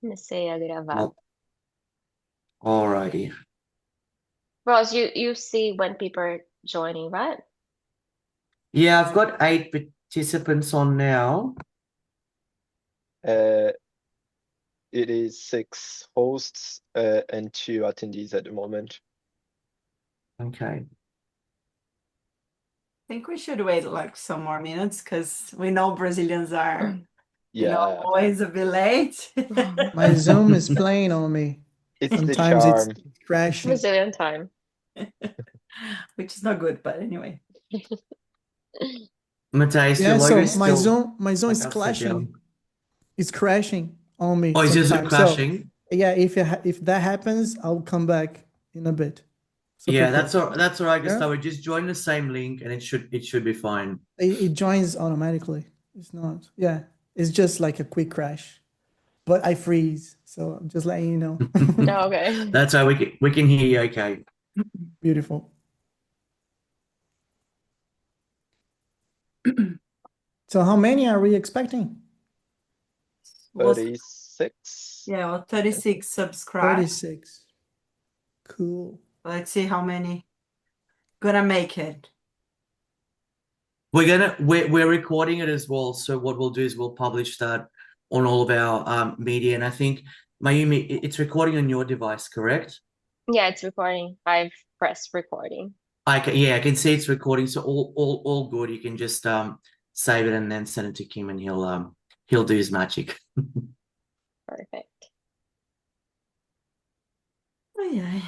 Comecei a gravar. Well, alrighty. Ross, you see when people are joining, right? Yeah, I've got 8 participants on now. Uh, it is 6 hosts and 2 attendees at the moment. Okay. Think we should wait like some more minutes because we know Brazilians are, Yeah, always a bit late. My Zoom is playing on me. it's the Sometimes it's charm. crashing. Brazilian time. Which is not good, but anyway. Matthias, your Yeah, logo so is my still Zoom like is upside clashing. down. It's crashing on me Oh, is yours sometimes. So crashing? yeah, if that happens, I'll come back in a bit. So Yeah, prepare. that's all right, Yeah? Gustavo. Just join the same link and it should be fine. It joins automatically. It's not. Yeah, it's just like a quick crash, but I freeze. So I'm just letting you know. Oh, okay. That's how we can hear you okay. Beautiful. So how many are we expecting? Was 36. yeah, well, 36 subscribers. 36. Cool. Let's see how many gonna make it. We're recording it as well. So what we'll do is we'll publish that on all of our media. And I think Mayumi, it's recording on your device, correct? Yeah, it's recording. I've pressed recording. I can see it's recording. So all good. You can just save it and then send it to Kim and he'll do his magic. Perfect. Oh yeah.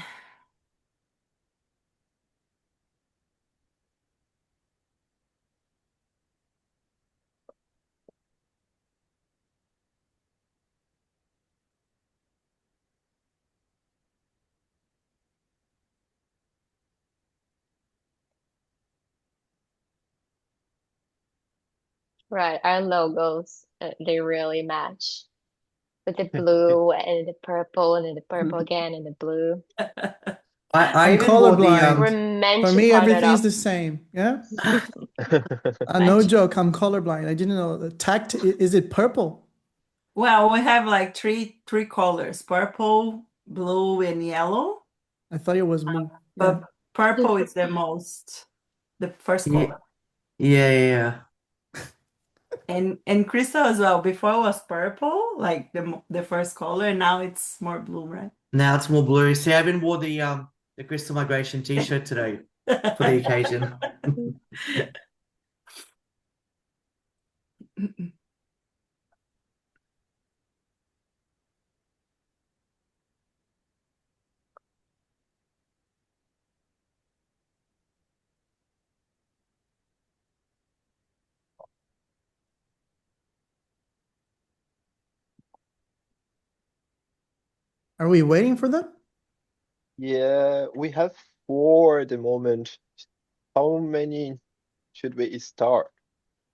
Right. Our logos, they really match with the blue and the purple and then the purple again and the blue. I I'm even wore the colorblind. We're meant For to me, part it everything's up. the same. Yeah. No Match. joke. I'm colorblind. I didn't know. The tact is it purple? Well, we have like three colors: purple, blue, and yellow. I thought it was blue. Yeah. But purple is the first Yeah. color. Yeah. And crystal as well. Before it was purple, like the first color, and now it's more blue, right? Now it's more blue. See, I even wore the Crystal Migration t-shirt today for the occasion. Are we waiting for them? Yeah, we have 4 at the moment. How many should we start?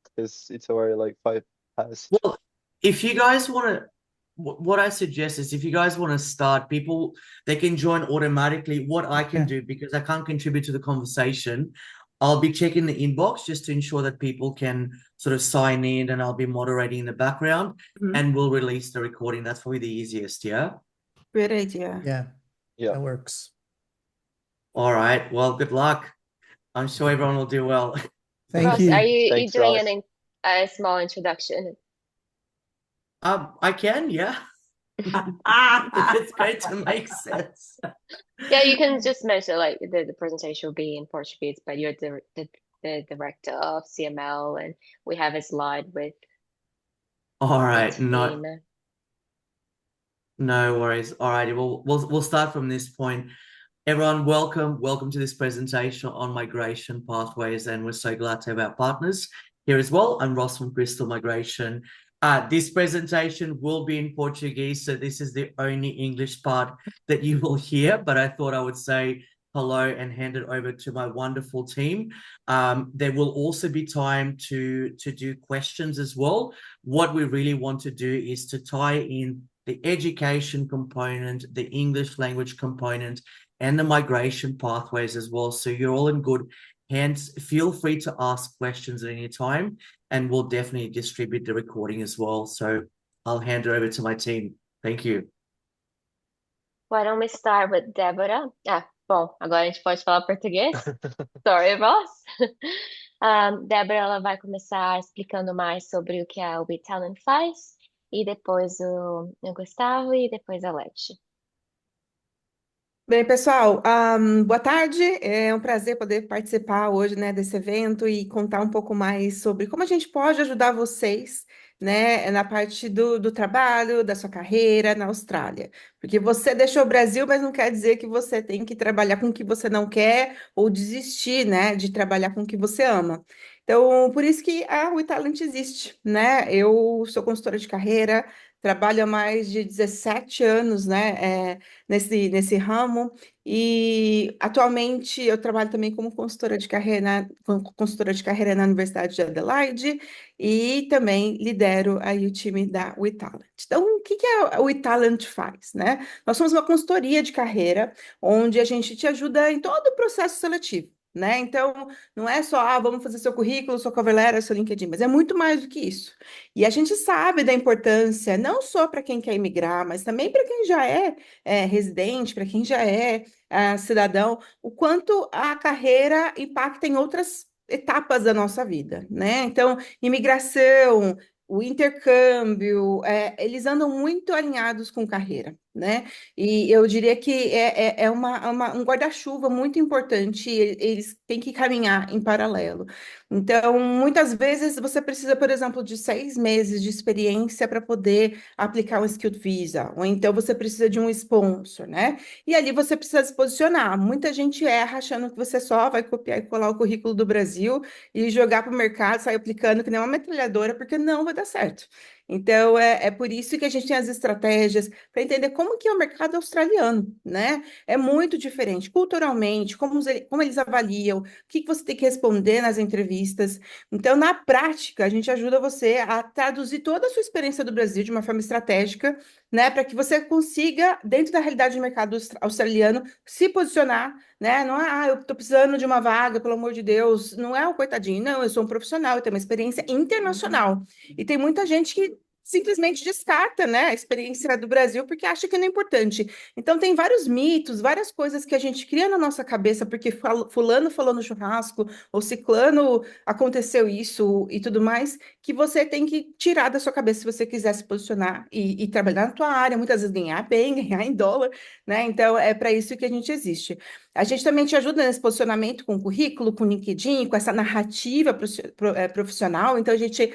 Because it's already like 5 past. Well, if you guys want to, what I suggest is if you guys want to start, people, they can join automatically. What I can Yeah. do, because I can't contribute to the conversation, I'll be checking the inbox just to ensure that people can sort of sign in, and I'll be moderating in the background Mhm. and we'll release the recording. That's probably the easiest, yeah? Great idea. Yeah. Yeah. That works. All right. Well, good luck. I'm sure everyone will do well. Thank Ross, you. are you Thanks, doing Ross. a small introduction? I can, yeah. If it's going to make sense. Yeah, you can just mention like the presentation will be in Portuguese, but you're the director of CML, and we have a slide with All the right, team. no worries. All righty, we'll start from this point. Everyone, welcome to this presentation on migration pathways, and we're so glad to have our partners here as well. I'm Ross from Crystal Migration. This presentation will be in Portuguese, so this is the only English part that you will hear, but I thought I would say hello and hand it over to my wonderful team. There will also be time to do questions as well. What we really want to do is to tie in the education component, the English language component, and the migration pathways as well. So you're all in good hands. Feel free to ask questions at any time, and we'll definitely distribute the recording as well. So I'll hand it over to my team. Thank you. Why don't we start with Débora? Bom, agora a gente pode falar português. Sorry, Ross. Débora, ela vai começar explicando mais sobre o que a WeTalent faz, e depois o Gustavo, e depois a Leti. Bem, pessoal, boa tarde. É um prazer poder participar hoje, né, desse evento e contar um pouco mais sobre como a gente pode ajudar vocês, né, na parte do trabalho, da sua carreira na Austrália. Porque você deixou o Brasil, mas não quer dizer que você tem que trabalhar com o que você não quer ou desistir, né, de trabalhar com o que você ama. Então, por isso que a WeTalent existe, né? Eu sou consultora de carreira, trabalho há mais de 17 anos, né? Nesse ramo. E atualmente eu trabalho também como consultora de carreira na Universidade de Adelaide e também lidero aí o time da WeTalent. Então, o que a WeTalent faz, né? Nós somos uma consultoria de carreira onde a gente te ajuda em todo o processo seletivo. Né? Então, não é só, vamos fazer seu currículo, sua cover letter, seu LinkedIn, mas é muito mais do que isso. E a gente sabe da importância, não só para quem quer imigrar, mas também para quem já é residente, para quem já é cidadão, o quanto a carreira impacta em outras etapas da nossa vida, né? Então, imigração, o intercâmbio, eles andam muito alinhados com carreira, né? E eu diria que é um guarda-chuva muito importante, eles têm que caminhar em paralelo. Então, muitas vezes você precisa, por exemplo, de 6 meses de experiência para poder aplicar um Skilled Visa, ou então você precisa de um sponsor, né? E ali você precisa se posicionar. Muita gente erra achando que você só vai copiar e colar o currículo do Brasil e jogar para o mercado, sair aplicando que nem uma metralhadora, porque não vai dar certo. Então, é por isso que a gente tem as estratégias para entender como que é o mercado australiano, né? É muito diferente culturalmente, como eles avaliam, o que você tem que responder nas entrevistas. Então, na prática, a gente ajuda você a traduzir toda a sua experiência do Brasil de uma forma estratégica, né, para que você consiga, dentro da realidade do mercado australiano, se posicionar, né? Não é, eu estou precisando de uma vaga, pelo amor de Deus, não é o coitadinho, não, eu sou um profissional, eu tenho uma experiência internacional. E tem muita gente que simplesmente descarta, né, a experiência do Brasil porque acha que não é importante. Então, tem vários mitos, várias coisas que a gente cria na nossa cabeça porque fulano falou no churrasco, ou ciclano aconteceu isso e tudo mais, que você tem que tirar da sua cabeça se você quiser se posicionar e trabalhar na tua área, muitas vezes ganhar bem, ganhar em dólar, né? Então, é para isso que a gente existe. A gente também te ajuda nesse posicionamento com o currículo, com o LinkedIn, com essa narrativa profissional. Então, a gente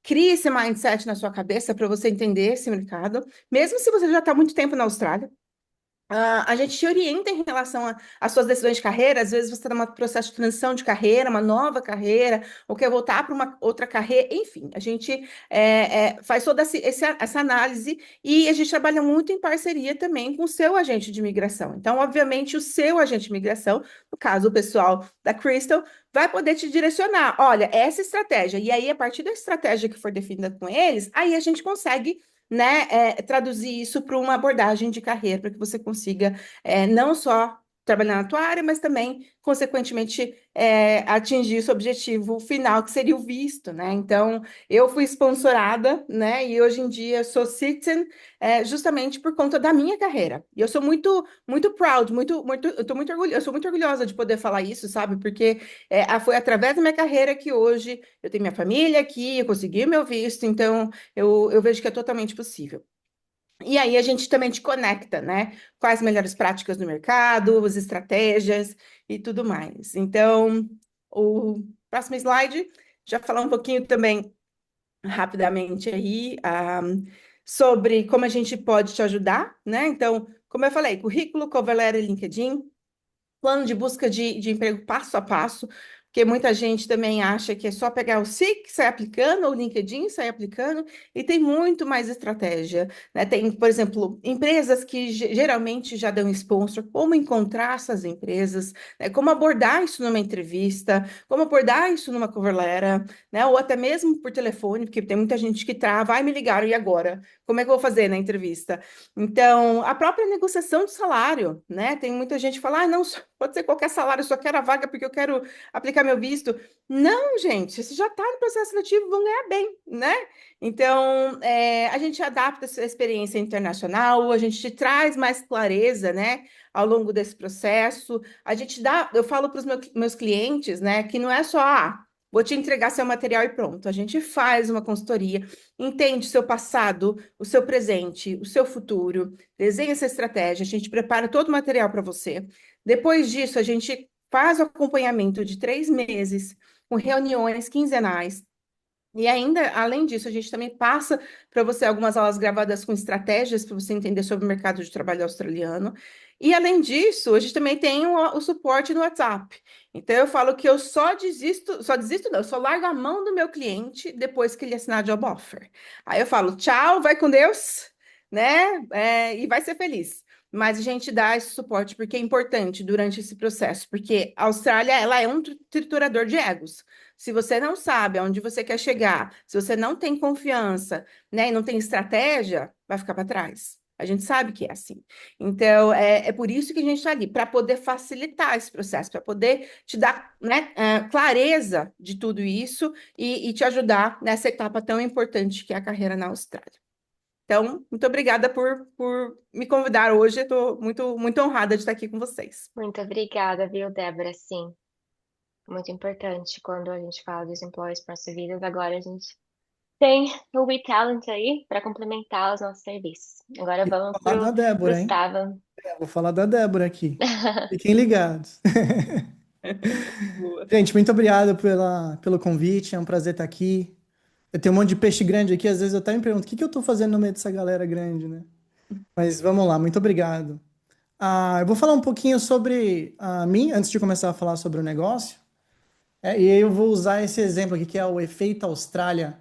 cria esse mindset na sua cabeça para você entender esse mercado, mesmo se você já está há muito tempo na Austrália. A gente te orienta em relação às suas decisões de carreira. Às vezes você está num processo de transição de carreira, uma nova carreira, ou quer voltar para uma outra carreira. Enfim, a gente faz toda essa análise e a gente trabalha muito em parceria também com o seu agente de imigração. Então, obviamente, o seu agente de imigração, no caso, o pessoal da Crystal, vai poder te direcionar. Olha, essa estratégia. E aí, a partir da estratégia que for definida com eles, aí a gente consegue, né, traduzir isso para uma abordagem de carreira, para que você consiga não só trabalhar na tua área, mas também, consequentemente, atingir seu objetivo final, que seria o visto, né? Então, eu fui sponsorada, né, e hoje em dia sou citizen, justamente por conta da minha carreira. E eu sou muito, muito proud, eu tô muito orgulhosa, eu sou muito orgulhosa de poder falar isso, sabe? Porque foi através da minha carreira que hoje eu tenho minha família aqui, eu consegui meu visto, então eu vejo que é totalmente possível. E aí a gente também te conecta, né? Quais melhores práticas no mercado, as estratégias e tudo mais. Então, o próximo slide, já falar um pouquinho também rapidamente aí sobre como a gente pode te ajudar, né? Então, como eu falei, currículo, cover letter e LinkedIn, plano de busca de emprego passo a passo, porque muita gente também acha que é só pegar o SIC, sair aplicando, ou o LinkedIn, sair aplicando, e tem muito mais estratégia, né? Tem, por exemplo, empresas que geralmente já dão sponsor, como encontrar essas empresas, né? Como abordar isso numa entrevista, como abordar isso numa cover letter, né? Ou até mesmo por telefone, porque tem muita gente que trava, vai me ligaram, e agora? Como é que eu vou fazer na entrevista? Então, a própria negociação de salário, né? Tem muita gente que fala, não, pode ser qualquer salário, eu só quero a vaga porque eu quero aplicar meu visto. Não, gente, você já está no processo seletivo, vão ganhar bem, né? Então, a gente adapta essa experiência internacional, a gente traz mais clareza, né, ao longo desse processo. A gente dá, eu falo para os meus clientes, né, que não é só, vou te entregar seu material e pronto. A gente faz uma consultoria, entende o seu passado, o seu presente, o seu futuro, desenha essa estratégia, a gente prepara todo o material para você. Depois disso, a gente faz o acompanhamento de 3 meses, com reuniões quinzenais. E ainda, além disso, a gente também passa para você algumas aulas gravadas com estratégias para você entender sobre o mercado de trabalho australiano. E além disso, a gente também tem o suporte no WhatsApp. Então eu falo que eu só desisto não, eu só largo a mão do meu cliente depois que ele assinar a job offer. Aí eu falo, tchau, vai com Deus, né? E vai ser feliz. Mas a gente dá esse suporte porque é importante durante esse processo, porque a Austrália, ela é um triturador de egos. Se você não sabe aonde você quer chegar, se você não tem confiança, né, e não tem estratégia, vai ficar para trás. A gente sabe que é assim. Então, é por isso que a gente está ali, para poder facilitar esse processo, para poder te dar, né, clareza de tudo isso e te ajudar nessa etapa tão importante que é a carreira na Austrália. Então, muito obrigada por me convidar hoje. Estou muito, muito honrada de estar aqui com vocês. Muito obrigada, viu, Débora? Sim, muito importante quando a gente fala dos employers para nossa vida. Agora a gente tem o WeTalent aí para complementar os nossos serviços. Agora vamos Vou falar da pro Débora, hein? Gustavo. Vou falar da Débora aqui. Fiquem ligados. Boa. Gente, muito obrigado pelo convite. É um prazer estar aqui. Eu tenho um monte de peixe grande aqui. Às vezes eu até me pergunto, o que que eu estou fazendo no meio dessa galera grande, né? Mas vamos lá, muito obrigado. Eu vou falar um pouquinho sobre mim, antes de começar a falar sobre o negócio. E aí eu vou usar esse exemplo aqui, que é o efeito Austrália.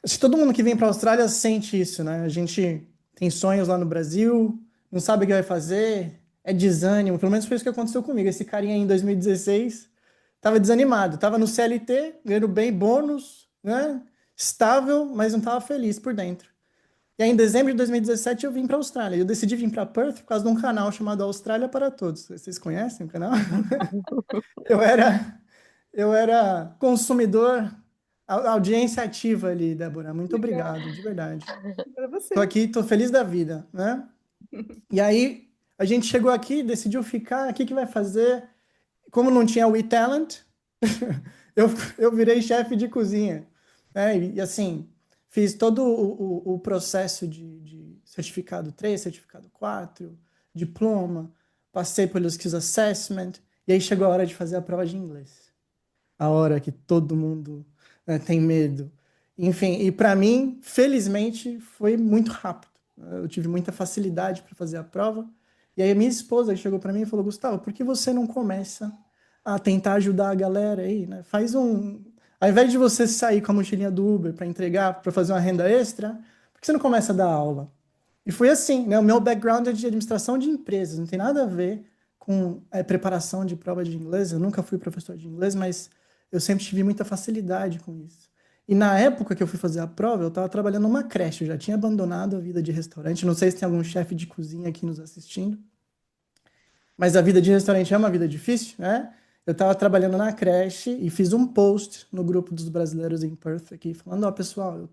Acho que todo mundo que vem para a Austrália sente isso, né? A gente tem sonhos lá no Brasil, não sabe o que vai fazer, é desânimo. Pelo menos foi isso que aconteceu comigo. Esse carinha aí em 2016 estava desanimado, estava no CLT, ganhando bem, bônus, né? Estável, mas não estava feliz por dentro. E aí, em dezembro de 2017, eu vim para a Austrália. Eu decidi vir para Perth por causa de um canal chamado Austrália para Todos. Vocês conhecem o canal? Eu era, eu era consumidor, audiência ativa ali, Débora. Muito Legal. obrigado, de verdade. Para Tô você. aqui, tô feliz da vida, né? E aí, a gente chegou aqui, decidiu ficar, o que que vai fazer? Como não tinha WeTalent, eu, eu virei chefe de cozinha, né? E assim, fiz todo o processo de certificado 3, certificado 4, diploma, passei pelo Skills Assessment, e aí chegou a hora de fazer a prova de inglês. A hora que todo mundo, né, tem medo. Enfim, e para mim, felizmente, foi muito rápido. Eu tive muita facilidade para fazer a prova. E aí a minha esposa chegou para mim e falou: Gustavo, por que você não começa a tentar ajudar a galera aí, né? Faz um. Ao invés de você sair com a mochilinha do Uber para entregar, para fazer uma renda extra, por que você não começa a dar aula? E foi assim, né? O meu background é de administração de empresas, não tem nada a ver com preparação de prova de inglês. Eu nunca fui professor de inglês, mas eu sempre tive muita facilidade com isso. E na época que eu fui fazer a prova, eu estava trabalhando numa creche, eu já tinha abandonado a vida de restaurante. Não sei se tem algum chefe de cozinha aqui nos assistindo, mas a vida de restaurante é uma vida difícil, né? Eu estava trabalhando na creche e fiz um post no grupo dos brasileiros em Perth aqui, falando: ó, pessoal,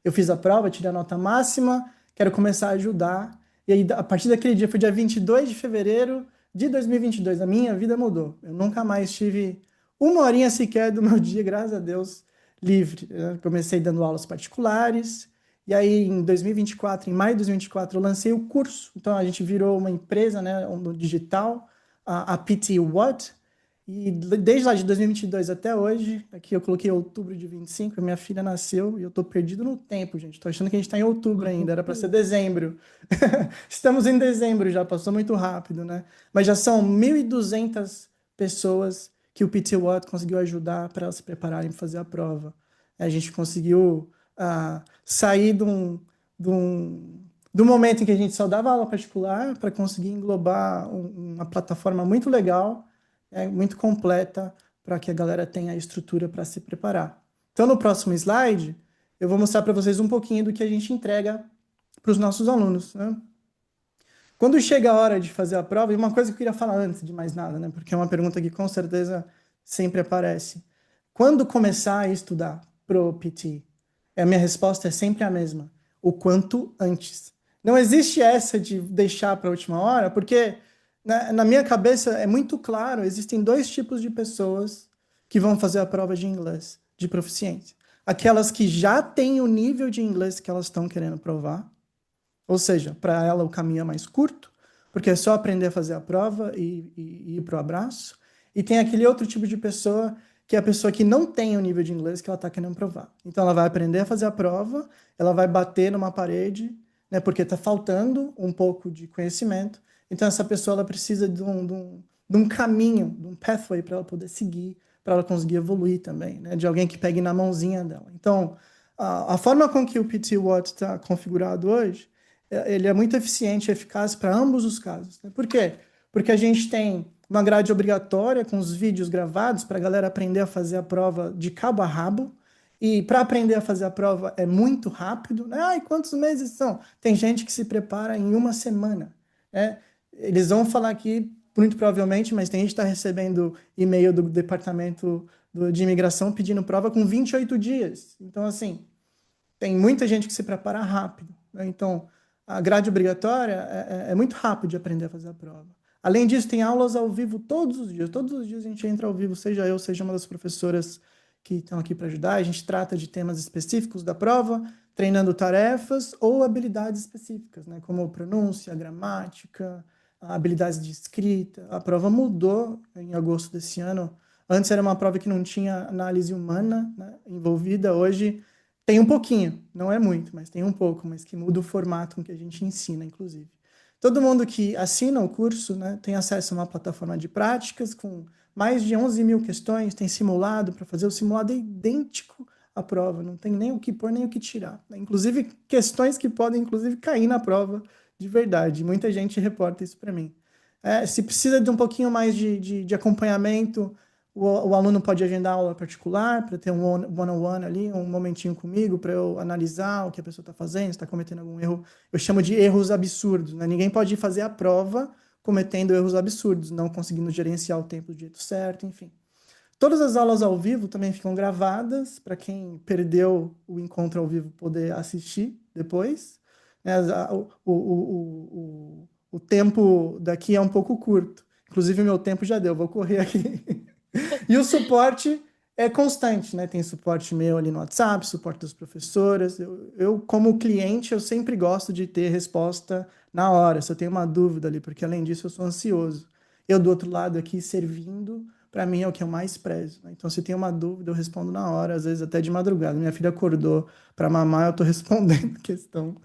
eu fiz a prova, tirei a nota máxima, quero começar a ajudar. E aí, a partir daquele dia, foi dia 22 de fevereiro de 2022, a minha vida mudou. Eu nunca mais tive uma horinha sequer do meu dia, graças a Deus, livre. Eu comecei dando aulas particulares, e aí em 2024, em maio de 2024, eu lancei o curso. Então a gente virou uma empresa, né, no digital, a PT What, e desde lá de 2022 até hoje, aqui eu coloquei outubro de 25, minha filha nasceu e eu tô perdido no tempo, gente. Tô achando que a gente tá em outubro ainda, era para ser dezembro. Estamos em dezembro já, passou muito rápido, né? Mas já são 1.200 pessoas que o PT What conseguiu ajudar para elas se prepararem para fazer a prova. A gente conseguiu sair do momento em que a gente só dava aula particular para conseguir englobar uma plataforma muito legal, muito completa, para que a galera tenha a estrutura para se preparar. Então, no próximo slide, eu vou mostrar para vocês um pouquinho do que a gente entrega para os nossos alunos, né? Quando chega a hora de fazer a prova, e uma coisa que eu queria falar antes de mais nada, né? Porque é uma pergunta que com certeza sempre aparece. Quando começar a estudar pro PT? A minha resposta é sempre a mesma: o quanto antes. Não existe essa de deixar para a última hora, porque na minha cabeça é muito claro, existem dois tipos de pessoas que vão fazer a prova de inglês, de proficiência. Aquelas que já têm o nível de inglês que elas estão querendo provar, ou seja, para ela o caminho é mais curto, porque é só aprender a fazer a prova e ir para o abraço. E tem aquele outro tipo de pessoa, que é a pessoa que não tem o nível de inglês que ela está querendo provar. Então ela vai aprender a fazer a prova, ela vai bater numa parede, né, porque está faltando um pouco de conhecimento. Então essa pessoa ela precisa de um caminho, de um pathway para ela poder seguir, para ela conseguir evoluir também, né, de alguém que pegue na mãozinha dela. Então, a forma com que o PT Watt está configurado hoje, ele é muito eficiente e eficaz para ambos os casos, né? Por quê? Porque a gente tem uma grade obrigatória com os vídeos gravados para a galera aprender a fazer a prova de cabo a rabo. E para aprender a fazer a prova é muito rápido, né? Ai, quantos meses são? Tem gente que se prepara em uma semana, né? Eles vão falar aqui, muito provavelmente, mas tem gente que está recebendo e-mail do departamento de imigração pedindo prova com 28 dias. Então, assim, tem muita gente que se prepara rápido, né? Então, a grade obrigatória é muito rápido de aprender a fazer a prova. Além disso, tem aulas ao vivo todos os dias. Todos os dias a gente entra ao vivo, seja eu, seja uma das professoras que estão aqui para ajudar. A gente trata de temas específicos da prova, treinando tarefas ou habilidades específicas, né? Como pronúncia, gramática, habilidades de escrita. A prova mudou em agosto desse ano. Antes era uma prova que não tinha análise humana, né, envolvida. Hoje tem um pouquinho, não é muito, mas tem um pouco, mas que muda o formato com que a gente ensina, inclusive. Todo mundo que assina o curso, né, tem acesso a uma plataforma de práticas com mais de 11 mil questões, tem simulado para fazer. O simulado é idêntico à prova, não tem nem o que pôr, nem o que tirar, né? Inclusive, questões que podem, inclusive, cair na prova de verdade. Muita gente reporta isso para mim. Se precisa de um pouquinho mais de acompanhamento, o aluno pode agendar aula particular para ter um one-on-one ali, um momentinho comigo para eu analisar o que a pessoa está fazendo, se está cometendo algum erro. Eu chamo de erros absurdos, né? Ninguém pode fazer a prova cometendo erros absurdos, não conseguindo gerenciar o tempo do jeito certo, enfim. Todas as aulas ao vivo também ficam gravadas para quem perdeu o encontro ao vivo poder assistir depois, né? O tempo daqui é um pouco curto. Inclusive, o meu tempo já deu, vou correr aqui. E o suporte é constante, né? Tem suporte meu ali no WhatsApp, suporte das professoras. Como cliente, eu sempre gosto de ter resposta na hora, se eu tenho uma dúvida ali, porque além disso eu sou ansioso. Eu do outro lado aqui servindo, para mim é o que eu mais prezo, né? Então, se tem uma dúvida, eu respondo na hora, às vezes até de madrugada. Minha filha acordou para mamar, eu estou respondendo questão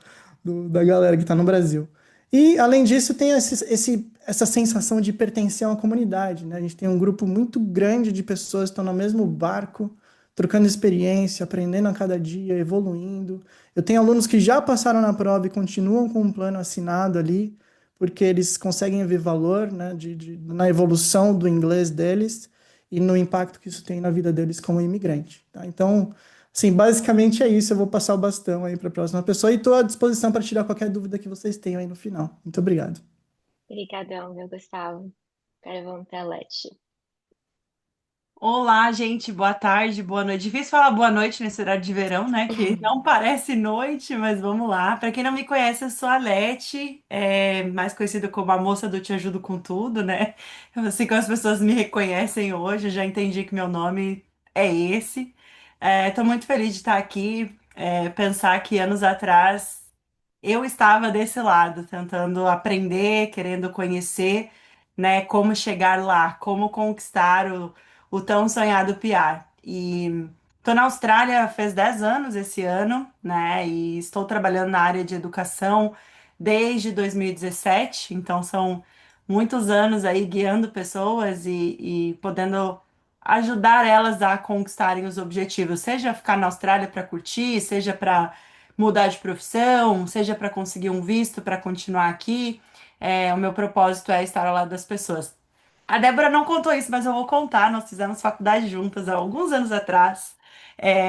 da galera que está no Brasil. E, além disso, tem essa sensação de pertencer a uma comunidade, né? A gente tem um grupo muito grande de pessoas que estão no mesmo barco, trocando experiência, aprendendo a cada dia, evoluindo. Eu tenho alunos que já passaram na prova e continuam com um plano assinado ali, porque eles conseguem ver valor, né, na evolução do inglês deles e no impacto que isso tem na vida deles como imigrante, tá? Então, sim, basicamente é isso. Eu vou passar o bastão aí para a próxima pessoa e estou à disposição para tirar qualquer dúvida que vocês tenham aí no final. Muito obrigado. Obrigadão, meu Gustavo. Agora vamos para a Leti. Olá, gente, boa tarde, boa noite. Difícil falar boa noite nesse horário de verão, né? Que não parece noite, mas vamos lá. Para quem não me conhece, eu sou a Leti, mais conhecida como a moça do Te Ajudo com Tudo, né? Eu sei que as pessoas me reconhecem hoje, já entendi que meu nome é esse. Estou muito feliz de estar aqui. Pensar que anos atrás eu estava desse lado, tentando aprender, querendo conhecer, né, como chegar lá, como conquistar o tão sonhado PR. E estou na Austrália faz 10 anos esse ano, né, e estou trabalhando na área de educação desde 2017, então são muitos anos aí guiando pessoas e podendo ajudar elas a conquistarem os objetivos, seja ficar na Austrália para curtir, seja para mudar de profissão, seja para conseguir um visto para continuar aqui. O meu propósito é estar ao lado das pessoas. A Débora não contou isso, mas eu vou contar. Nós fizemos faculdade juntas há alguns anos atrás,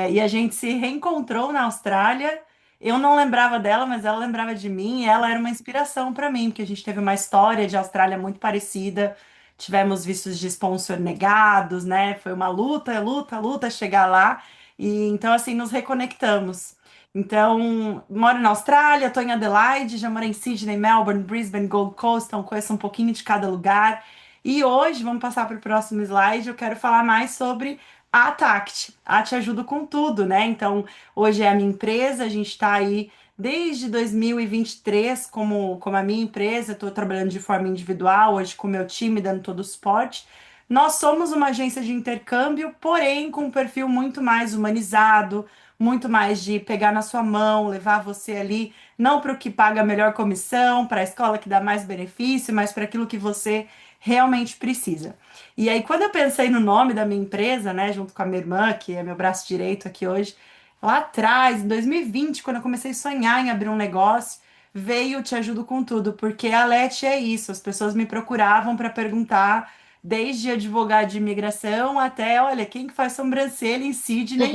e a gente se reencontrou na Austrália. Eu não lembrava dela, mas ela lembrava de mim, e ela era uma inspiração para mim, porque a gente teve uma história de Austrália muito parecida, tivemos vistos de sponsor negados, né? Foi uma luta, luta, luta chegar lá. E então, assim, nos reconectamos. Então, moro na Austrália, estou em Adelaide, já morei em Sydney, Melbourne, Brisbane, Gold Coast, então conheço um pouquinho de cada lugar. E hoje, vamos passar para o próximo slide, eu quero falar mais sobre a Tact. A Te Ajudo com Tudo, né? Então, hoje é a minha empresa, a gente está aí desde 2023 como a minha empresa, estou trabalhando de forma individual, hoje com o meu time, dando todo o suporte. Nós somos uma agência de intercâmbio, porém com um perfil muito mais humanizado, muito mais de pegar na sua mão, levar você ali, não para o que paga a melhor comissão, para a escola que dá mais benefício, mas para aquilo que você realmente precisa. E aí, quando eu pensei no nome da minha empresa, né, junto com a minha irmã, que é meu braço direito aqui hoje, lá atrás, em 2020, quando eu comecei a sonhar em abrir um negócio, veio Te Ajudo com Tudo, porque a Leti é isso, as pessoas me procuravam para perguntar, desde advogado de imigração até, olha, quem que faz sobrancelha em Sydney,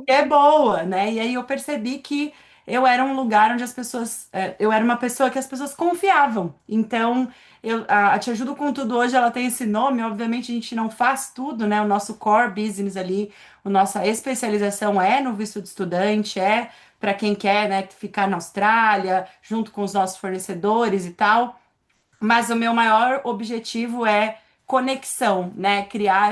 que é boa, né? E aí eu percebi que eu era um lugar onde as pessoas, eu era uma pessoa que as pessoas confiavam. Então, a Te Ajudo com Tudo hoje, ela tem esse nome, obviamente a gente não faz tudo, né? O nosso core business ali, a nossa especialização é no visto de estudante, é para quem quer, né, ficar na Austrália, junto com os nossos fornecedores e tal. Mas o meu maior objetivo é conexão, né? Criar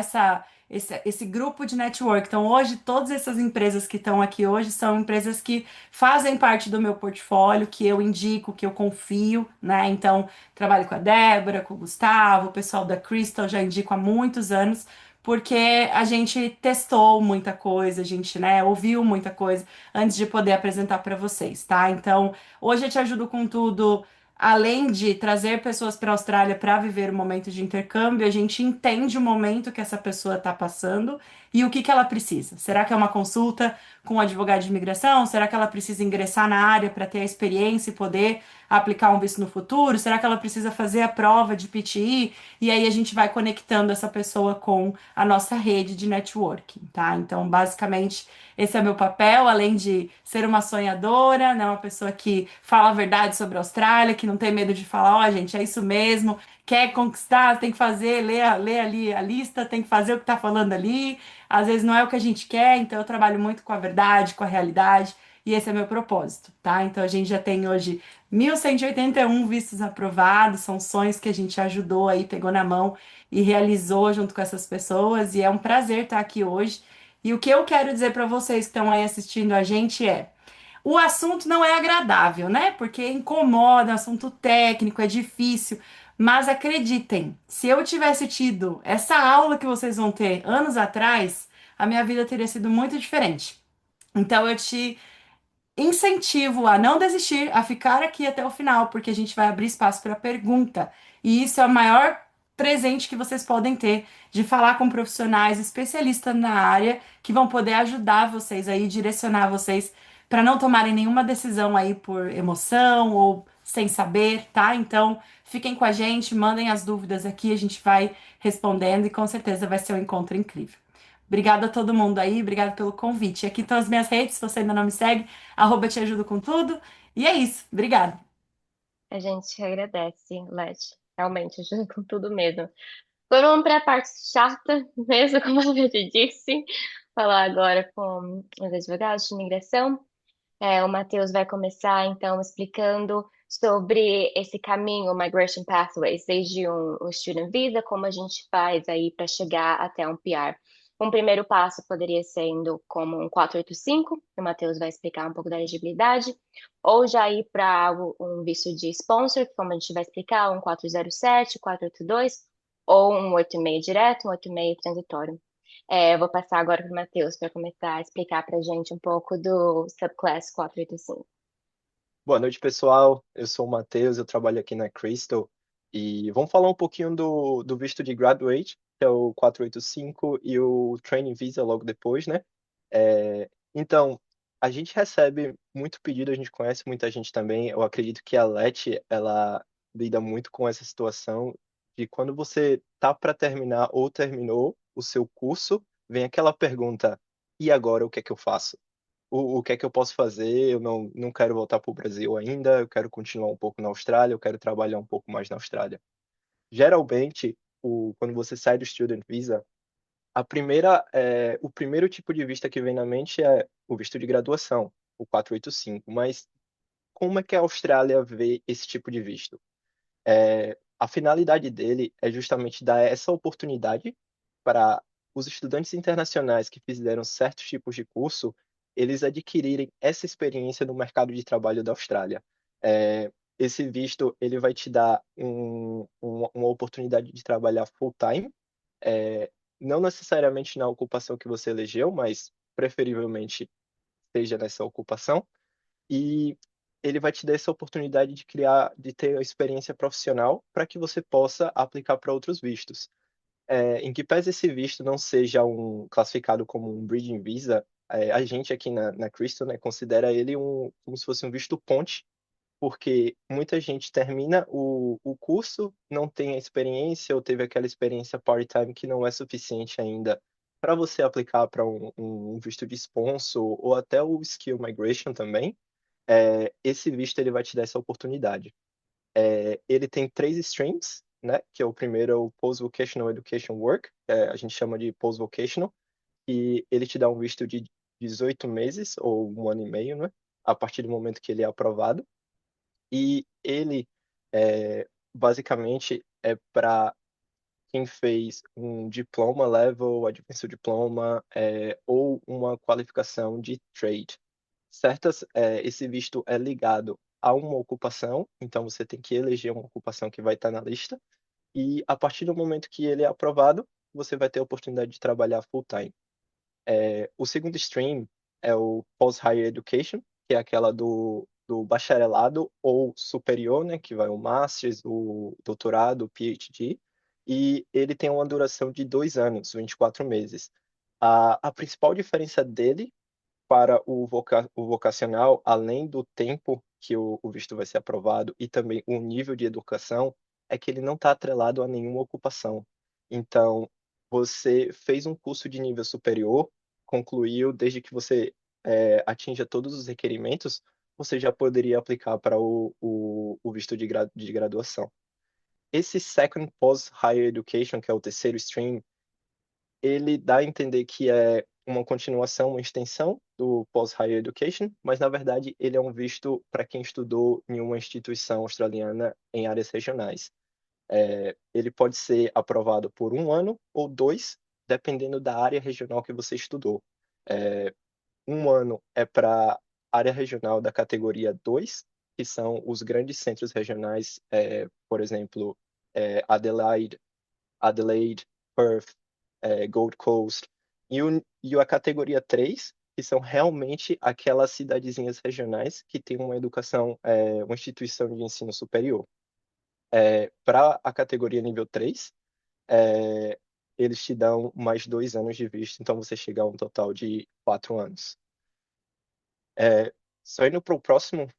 esse grupo de network. Então, hoje, todas essas empresas que estão aqui hoje são empresas que fazem parte do meu portfólio, que eu indico, que eu confio, né? Então, trabalho com a Débora, com o Gustavo, o pessoal da Crystal, já indico há muitos anos, porque a gente testou muita coisa, a gente, né, ouviu muita coisa antes de poder apresentar para vocês, tá? Então, hoje eu te ajudo com tudo. Além de trazer pessoas para a Austrália para viver o momento de intercâmbio, a gente entende o momento que essa pessoa está passando e o que que ela precisa. Será que é uma consulta com um advogado de imigração? Será que ela precisa ingressar na área para ter a experiência e poder aplicar um visto no futuro? Será que ela precisa fazer a prova de PTE? E aí a gente vai conectando essa pessoa com a nossa rede de networking, tá? Então, basicamente, esse é meu papel, além de ser uma sonhadora, né, uma pessoa que fala a verdade sobre a Austrália, que não tem medo de falar, ó, gente, é isso mesmo, quer conquistar, tem que fazer, ler ali a lista, tem que fazer o que tá falando ali. Às vezes não é o que a gente quer, então eu trabalho muito com a verdade, com a realidade, e esse é meu propósito, tá? Então a gente já tem hoje 1.181 vistos aprovados, são sonhos que a gente ajudou aí, pegou na mão e realizou junto com essas pessoas, e é um prazer estar aqui hoje. E o que eu quero dizer para vocês que estão aí assistindo a gente é: o assunto não é agradável, né? Porque incomoda, é um assunto técnico, é difícil. Mas acreditem, se eu tivesse tido essa aula que vocês vão ter anos atrás, a minha vida teria sido muito diferente. Então eu te incentivo a não desistir, a ficar aqui até o final, porque a gente vai abrir espaço para pergunta. E isso é o maior presente que vocês podem ter de falar com profissionais especialistas na área que vão poder ajudar vocês aí, direcionar vocês para não tomarem nenhuma decisão aí por emoção ou sem saber, tá? Então, fiquem com a gente, mandem as dúvidas aqui, a gente vai respondendo e com certeza vai ser um encontro incrível. Obrigada a todo mundo aí, obrigada pelo convite. Aqui estão as minhas redes, se você ainda não me segue, @te ajudo com tudo. E é isso, obrigada. A gente agradece, Leti. Realmente, ajuda com tudo mesmo. Agora vamos para a parte chata mesmo, como a gente disse. Falar agora com os advogados de imigração. O Matheus vai começar, então, explicando sobre esse caminho, Migration Pathways, desde um Student Visa, como a gente faz aí para chegar até um PR. Um primeiro passo poderia sendo como um 485, o Matheus vai explicar um pouco da elegibilidade, ou já ir para um visto de sponsor, como a gente vai explicar, um 407, 482, ou um 86 direto, um 86 transitório. Eu vou passar agora para o Matheus para começar a explicar para a gente um pouco do Subclass 485. Boa noite, pessoal. Eu sou o Matheus, eu trabalho aqui na Crystal e vamos falar um pouquinho do visto de Graduate, que é o 485, e o Training Visa logo depois, né? Então, a gente recebe muito pedido, a gente conhece muita gente também. Eu acredito que a Leti, ela lida muito com essa situação de quando você tá para terminar ou terminou o seu curso, vem aquela pergunta: e agora o que é que eu faço? O que é que eu posso fazer? Eu não quero voltar para o Brasil ainda, eu quero continuar um pouco na Austrália, eu quero trabalhar um pouco mais na Austrália. Geralmente, quando você sai do Student Visa, o primeiro tipo de visto que vem na mente é o visto de graduação, o 485. Mas como é que a Austrália vê esse tipo de visto? A finalidade dele é justamente dar essa oportunidade para os estudantes internacionais que fizeram certos tipos de curso, eles adquirirem essa experiência no mercado de trabalho da Austrália. Esse visto ele vai te dar uma oportunidade de trabalhar full-time, não necessariamente na ocupação que você elegeu, mas preferivelmente seja nessa ocupação, e ele vai te dar essa oportunidade de ter a experiência profissional para que você possa aplicar para outros vistos. Em que pese esse visto não seja classificado como um Bridging Visa, a gente aqui na Crystal, né, considera ele como se fosse um visto ponte, porque muita gente termina o curso, não tem a experiência ou teve aquela experiência part-time que não é suficiente ainda para você aplicar para um visto de sponsor ou até o Skill Migration também. Esse visto ele vai te dar essa oportunidade. Ele tem 3 streams, né? Que é o primeiro é o Post-Vocational Education Work, a gente chama de Post-Vocational, e ele te dá um visto de 18 meses ou 1 ano e meio, né? A partir do momento que ele é aprovado. E ele, basicamente, é para quem fez um diploma level, advanced diploma, ou uma qualificação de trade. Esse visto é ligado a uma ocupação, então você tem que eleger uma ocupação que vai estar na lista, e a partir do momento que ele é aprovado, você vai ter a oportunidade de trabalhar full-time. O segundo stream é o Post-Higher Education, que é aquela do bacharelado ou superior, né, que vai o Masters, o doutorado, o PhD, e ele tem uma duração de 2 anos, 24 meses. A principal diferença dele para o vocacional, além do tempo que o visto vai ser aprovado e também o nível de educação, é que ele não está atrelado a nenhuma ocupação. Então, você fez um curso de nível superior, concluiu, desde que você atinja todos os requerimentos, você já poderia aplicar para o visto de graduação. Esse Second Post Higher Education, que é o terceiro stream, ele dá a entender que é uma continuação, uma extensão do Post-Higher Education, mas na verdade ele é um visto para quem estudou em uma instituição australiana em áreas regionais. Ele pode ser aprovado por 1 ano ou 2, dependendo da área regional que você estudou. 1 ano é para área regional da categoria 2, que são os grandes centros regionais, por exemplo, Adelaide, Perth, Gold Coast, e a categoria 3, que são realmente aquelas cidadezinhas regionais que têm uma educação, uma instituição de ensino superior. Para a categoria nível 3, eles te dão mais 2 anos de visto, então você chega a um total de 4 anos. Só indo para o próximo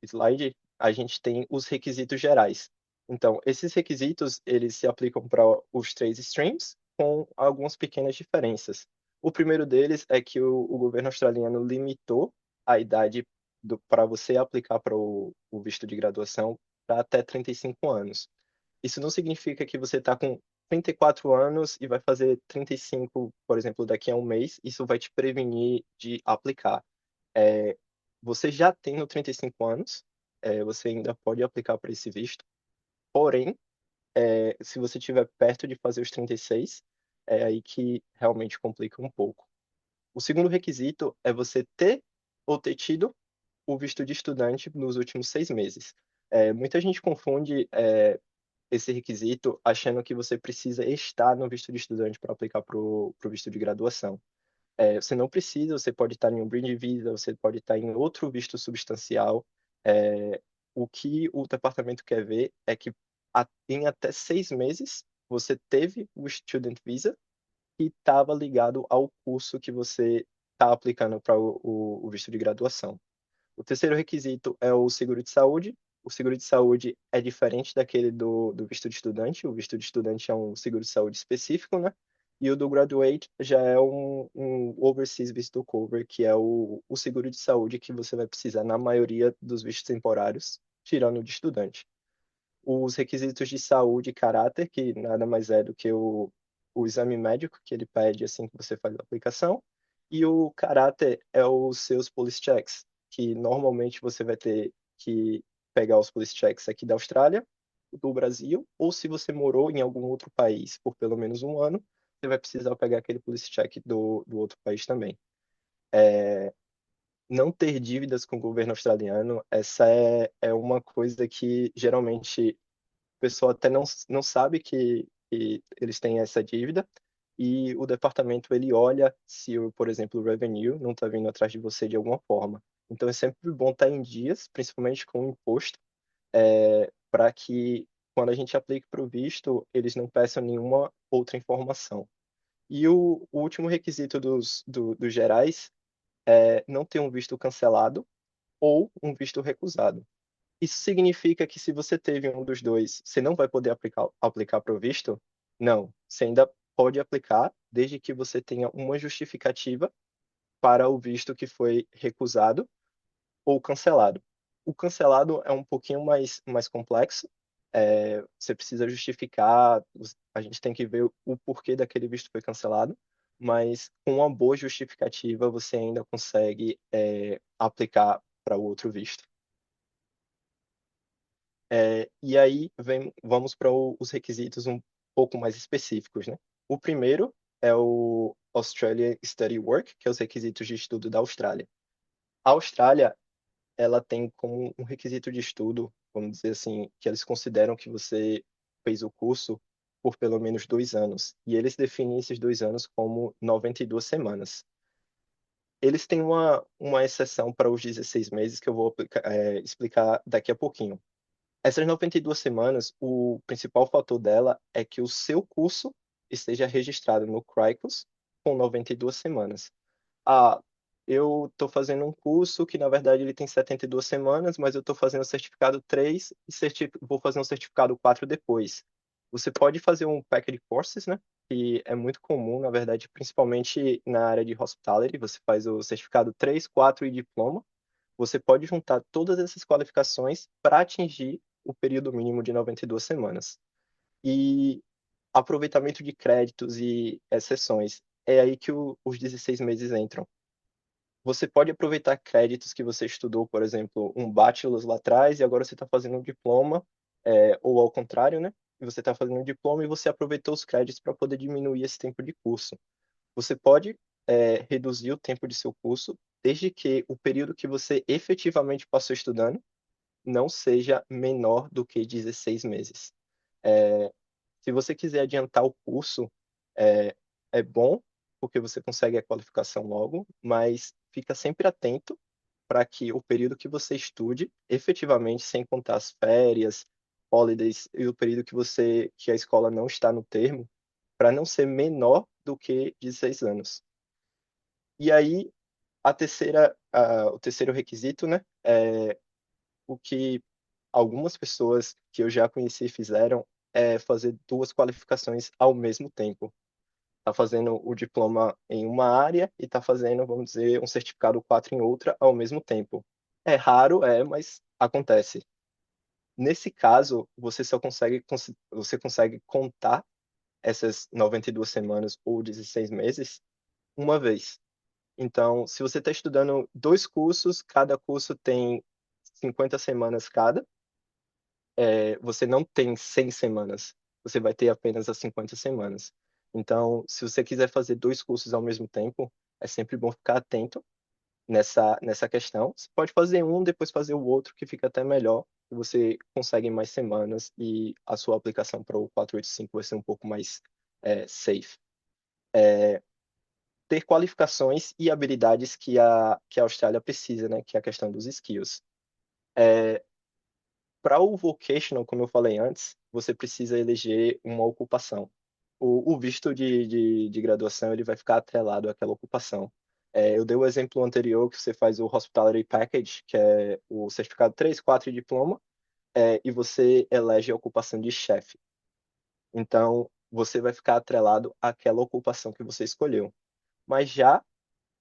slide, a gente tem os requisitos gerais. Então, esses requisitos, eles se aplicam para os 3 streams, com algumas pequenas diferenças. O primeiro deles é que o governo australiano limitou a idade para você aplicar para o visto de graduação para até 35 anos. Isso não significa que você está com 34 anos e vai fazer 35, por exemplo, daqui a um mês. Isso vai te prevenir de aplicar. Você já tem 35 anos, você ainda pode aplicar para esse visto. Porém, se você estiver perto de fazer os 36, é aí que realmente complica um pouco. O segundo requisito é você ter ou ter tido o visto de estudante nos últimos 6 meses. Muita gente confunde esse requisito achando que você precisa estar no visto de estudante para aplicar para o visto de graduação. Você não precisa, você pode estar em um Bridging Visa, você pode estar em outro visto substancial. O que o departamento quer ver é que em até 6 meses você teve o Student Visa e estava ligado ao curso que você está aplicando para o visto de graduação. O terceiro requisito é o seguro de saúde. O seguro de saúde é diferente daquele do visto de estudante. O visto de estudante é um seguro de saúde específico, né? E o do graduate já é um Overseas Visitor Cover, que é o seguro de saúde que você vai precisar na maioria dos vistos temporários, tirando o de estudante. os requisitos de saúde e caráter, que nada mais é do que o exame médico que ele pede assim que você faz a aplicação, e o caráter é os seus police checks, que normalmente você vai ter que pegar os police checks aqui da Austrália, do Brasil, ou se você morou em algum outro país por pelo menos um ano, você vai precisar pegar aquele police check do outro país também. Não ter dívidas com o governo australiano, essa é uma coisa que geralmente o pessoal até não sabe que eles têm essa dívida, e o departamento ele olha se, por exemplo, o revenue não está vindo atrás de você de alguma forma. Então é sempre bom estar em dias, principalmente com o imposto, para que quando a gente aplique para o visto, eles não peçam nenhuma outra informação. E o último requisito dos gerais é não ter um visto cancelado ou um visto recusado. Isso significa que se você teve um dos dois, você não vai poder aplicar para o visto? Não, você ainda pode aplicar, desde que você tenha uma justificativa para o visto que foi recusado ou cancelado. O cancelado é um pouquinho mais complexo. Você precisa justificar, a gente tem que ver o porquê daquele visto foi cancelado, mas com uma boa justificativa você ainda consegue aplicar para o outro visto. E aí vamos para os requisitos um pouco mais específicos, né? O primeiro é o Australian Study Work, que é os requisitos de estudo da Austrália. A Austrália, ela tem como um requisito de estudo, vamos dizer assim, que eles consideram que você fez o curso por pelo menos 2 anos. E eles definem esses 2 anos como 92 semanas. Eles têm uma exceção para os 16 meses que eu vou explicar daqui a pouquinho. Essas 92 semanas, o principal fator dela é que o seu curso esteja registrado no Cricos com 92 semanas. Ah, eu estou fazendo um curso que, na verdade, ele tem 72 semanas, mas eu estou fazendo o certificado 3 e vou fazer um certificado 4 depois. Você pode fazer um package courses, né? Que é muito comum, na verdade, principalmente na área de hospitality. Você faz o certificado 3, 4 e diploma. Você pode juntar todas essas qualificações para atingir o período mínimo de 92 semanas. E aproveitamento de créditos e exceções. É aí que os 16 meses entram. Você pode aproveitar créditos que você estudou, por exemplo, um bachelor's lá atrás, e agora você está fazendo um diploma, ou ao contrário, né? E você está fazendo um diploma e você aproveitou os créditos para poder diminuir esse tempo de curso. Você pode reduzir o tempo de seu curso, desde que o período que você efetivamente passou estudando não seja menor do que 16 meses. Se você quiser adiantar o curso, é bom, porque você consegue a qualificação logo, mas fica sempre atento para que o período que você estude, efetivamente, sem contar as férias, holidays e o período que a escola não está no termo, para não ser menor do que 16 anos. E aí, o terceiro requisito, né, é o que algumas pessoas que eu já conheci fizeram é fazer duas qualificações ao mesmo tempo. Tá fazendo o diploma em uma área e tá fazendo, vamos dizer, um certificado 4 em outra ao mesmo tempo. É raro, mas acontece. Nesse caso, você consegue contar essas 92 semanas ou 16 meses uma vez. Então, se você está estudando 2 cursos, cada curso tem 50 semanas cada, você não tem 100 semanas, você vai ter apenas as 50 semanas. Então, se você quiser fazer 2 cursos ao mesmo tempo, é sempre bom ficar atento nessa questão. Você pode fazer um, depois fazer o outro, que fica até melhor, e você consegue mais semanas e a sua aplicação para o 485 vai ser um pouco mais safe. Ter qualificações e habilidades que a Austrália precisa, né? Que é a questão dos skills. Para o vocational, como eu falei antes, você precisa eleger uma ocupação. O visto de graduação ele vai ficar atrelado àquela ocupação. Eu dei o exemplo anterior que você faz o Hospitality Package, que é o certificado 3, 4 e diploma, e você elege a ocupação de chefe. Então, você vai ficar atrelado àquela ocupação que você escolheu. Mas já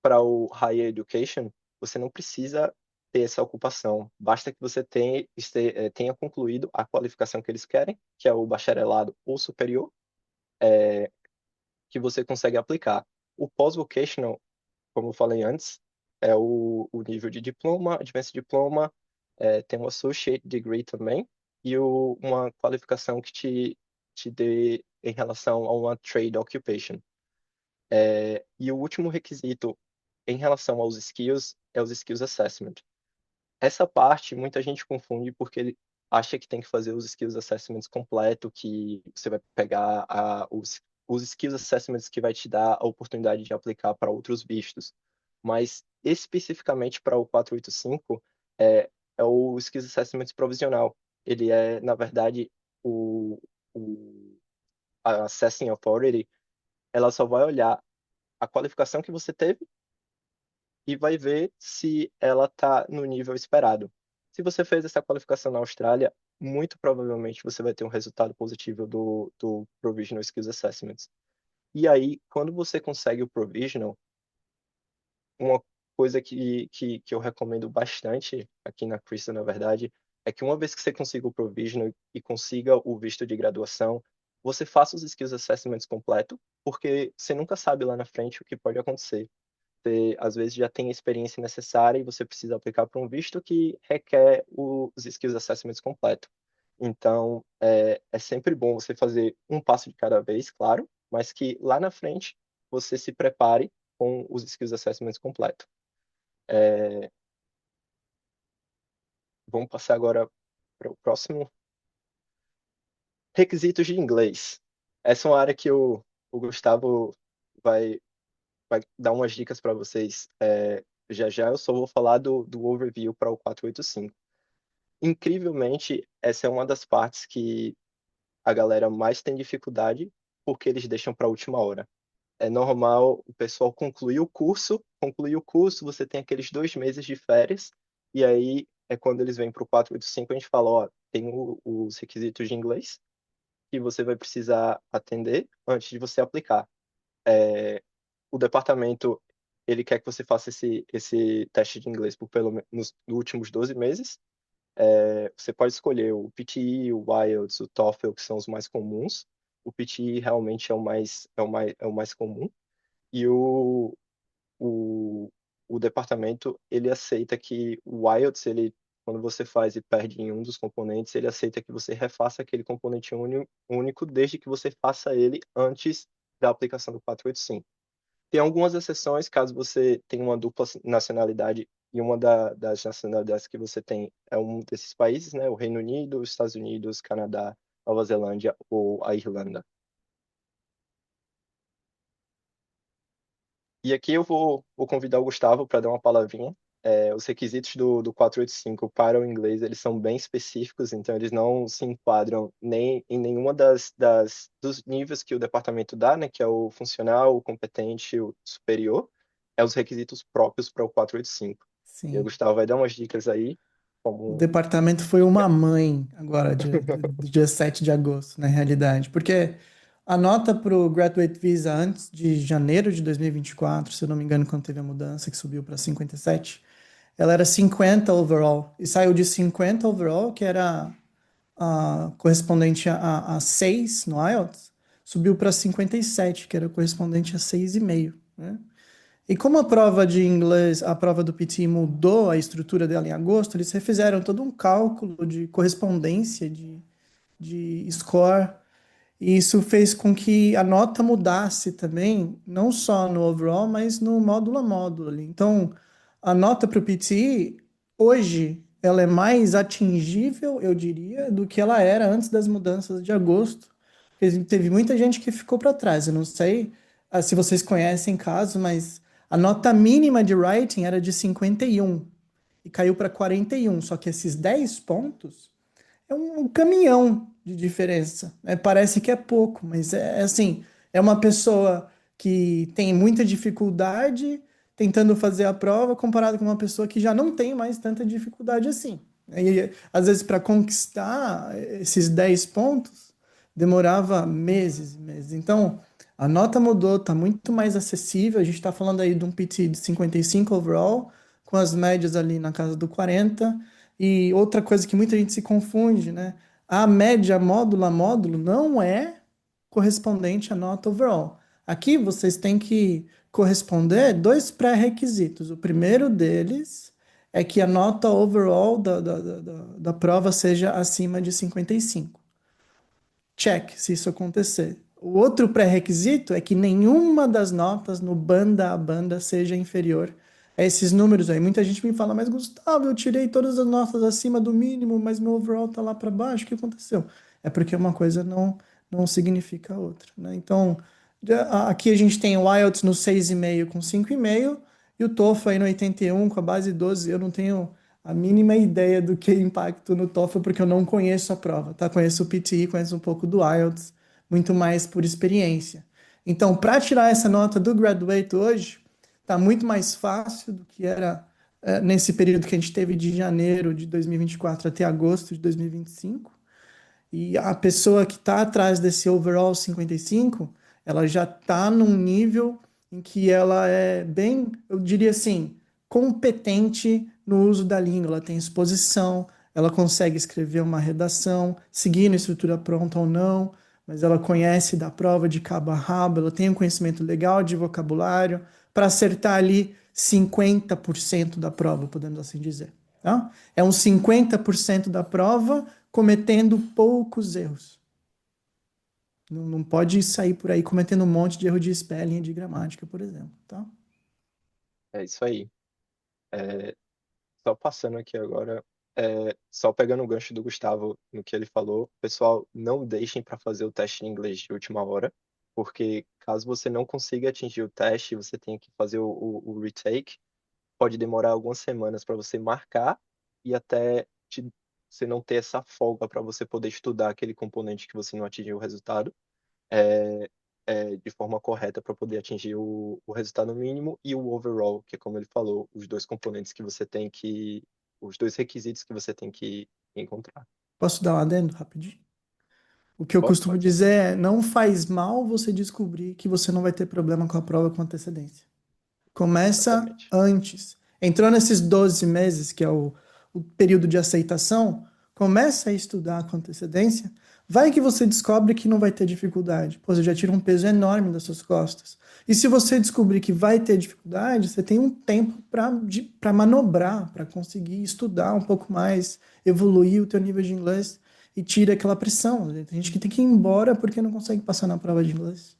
para o Higher Education, você não precisa ter essa ocupação. Basta que você tenha concluído a qualificação que eles querem, que é o bacharelado ou superior, que você consegue aplicar. O pós-vocational, como eu falei antes, é o nível de diploma, advanced diploma, tem um associate degree também, e uma qualificação que te dê em relação a uma trade occupation. E o último requisito em relação aos skills é os skills assessment. Essa parte muita gente confunde porque ele acha que tem que fazer os skills assessments completo, que você vai pegar os skills assessments que vai te dar a oportunidade de aplicar para outros vistos. Mas especificamente para o 485 é o skills assessment provisional. Ele é, na verdade, a assessing authority, ela só vai olhar a qualificação que você teve e vai ver se ela está no nível esperado. Se você fez essa qualificação na Austrália, muito provavelmente você vai ter um resultado positivo do Provisional Skills Assessments. E aí, quando você consegue o Provisional, uma coisa que eu recomendo bastante aqui na Crystal, na verdade, é que uma vez que você consiga o Provisional e consiga o visto de graduação, você faça os Skills Assessments completo, porque você nunca sabe lá na frente o que pode acontecer. Você, às vezes, já tem a experiência necessária e você precisa aplicar para um visto que requer os skills assessments completo. Então, é sempre bom você fazer um passo de cada vez, claro, mas que lá na frente você se prepare com os skills assessments completo. Vamos passar agora para o próximo. Requisitos de inglês. Essa é uma área que o Gustavo vai dar umas dicas para vocês já já. Eu só vou falar do overview para o 485. Incrivelmente, essa é uma das partes que a galera mais tem dificuldade, porque eles deixam para a última hora. É normal o pessoal concluir o curso, você tem aqueles 2 meses de férias, e aí é quando eles vêm para o 485, a gente fala, ó, tem os requisitos de inglês que você vai precisar atender antes de você aplicar. O departamento, ele quer que você faça esse teste de inglês por pelo menos nos últimos 12 meses. Você pode escolher o PTE, o IELTS, o TOEFL, que são os mais comuns. O PTE realmente é o mais comum. E o departamento, ele aceita que o IELTS, quando você faz e perde em um dos componentes, ele aceita que você refaça aquele componente único desde que você faça ele antes da aplicação do 485. Tem algumas exceções, caso você tenha uma dupla nacionalidade e uma das nacionalidades que você tem é um desses países, né? O Reino Unido, os Estados Unidos, Canadá, Nova Zelândia ou a Irlanda. E aqui eu vou convidar o Gustavo para dar uma palavrinha. Os requisitos do 485 para o inglês, eles são bem específicos, então eles não se enquadram nem em nenhuma dos níveis que o departamento dá, né, que é o funcional, o competente, o superior, os requisitos próprios para o 485. E o Sim. Gustavo vai dar umas dicas aí, O como... departamento foi uma mãe agora, do dia 7 de agosto, na realidade, porque a nota para o Graduate Visa antes de janeiro de 2024, se eu não me engano, quando teve a mudança, que subiu para 57, ela era 50 overall, e saiu de 50 overall, que era correspondente a 6 no IELTS, subiu para 57, que era correspondente a 6,5, né? E como a prova de inglês, a prova do PT mudou a estrutura dela em agosto, eles refizeram todo um cálculo de correspondência de score, e isso fez com que a nota mudasse também, não só no overall, mas no módulo a módulo ali. Então, a nota para o PT, hoje, ela é mais atingível, eu diria, do que ela era antes das mudanças de agosto. Porque teve muita gente que ficou para trás. Eu não sei se vocês conhecem casos, mas a nota mínima de writing era de 51 e caiu para 41. Só que esses 10 pontos é um caminhão de diferença. Parece que é pouco, mas é assim, é uma pessoa que tem muita dificuldade tentando fazer a prova comparado com uma pessoa que já não tem mais tanta dificuldade assim. E às vezes para conquistar esses 10 pontos demorava meses e meses. Então, a nota mudou, está muito mais acessível. A gente está falando aí de um PT de 55 overall, com as médias ali na casa do 40. E outra coisa que muita gente se confunde, né? A média módulo a módulo não é correspondente à nota overall. Aqui vocês têm que corresponder dois pré-requisitos. O primeiro deles é que a nota overall da prova seja acima de 55. Check, se isso acontecer. O outro pré-requisito é que nenhuma das notas no banda a banda seja inferior a esses números aí. Muita gente me fala, mas Gustavo, eu tirei todas as notas acima do mínimo, mas meu overall tá lá para baixo. O que aconteceu? É porque uma coisa não significa a outra, né? Então, aqui a gente tem o IELTS no 6,5 com 5,5 e o TOEFL aí no 81 com a base 12. Eu não tenho a mínima ideia do que impacto no TOEFL, porque eu não conheço a prova, tá? Conheço o PTE, conheço um pouco do IELTS, muito mais por experiência. Então, para tirar essa nota do Graduate hoje, tá muito mais fácil do que era nesse período que a gente teve de janeiro de 2024 até agosto de 2025. E a pessoa que está atrás desse overall 55, ela já está num nível em que ela é bem, eu diria assim, competente no uso da língua. Ela tem exposição, ela consegue escrever uma redação, seguindo a estrutura pronta ou não, mas ela conhece da prova de cabo a rabo, ela tem um conhecimento legal de vocabulário para acertar ali 50% da prova, podemos assim dizer. Tá? É uns 50% da prova cometendo poucos erros. Não pode sair por aí cometendo um monte de erro de spelling, de gramática, por exemplo, tá? É isso aí. Só passando aqui agora, só pegando o gancho do Gustavo no que ele falou, pessoal, não deixem para fazer o teste em inglês de última hora, porque caso você não consiga atingir o teste, você tem que fazer o retake, pode demorar algumas semanas para você marcar e até você não ter essa folga para você poder estudar aquele componente que você não atingiu o resultado é, de forma correta para poder atingir o resultado mínimo e o overall, que é como ele falou, os dois componentes que você tem que, os dois requisitos que você tem que encontrar. Posso dar um adendo rapidinho? O que eu Pode, costumo pode sim. dizer é, não faz mal você descobrir que você não vai ter problema com a prova com antecedência. Começa Exatamente. antes. Entrou nesses 12 meses, que é o período de aceitação, começa a estudar com antecedência. Vai que você descobre que não vai ter dificuldade. Pô, você já tira um peso enorme das suas costas. E se você descobrir que vai ter dificuldade, você tem um tempo para manobrar, para conseguir estudar um pouco mais, evoluir o teu nível de inglês e tira aquela pressão. Tem gente que tem que ir embora porque não consegue passar na prova de inglês.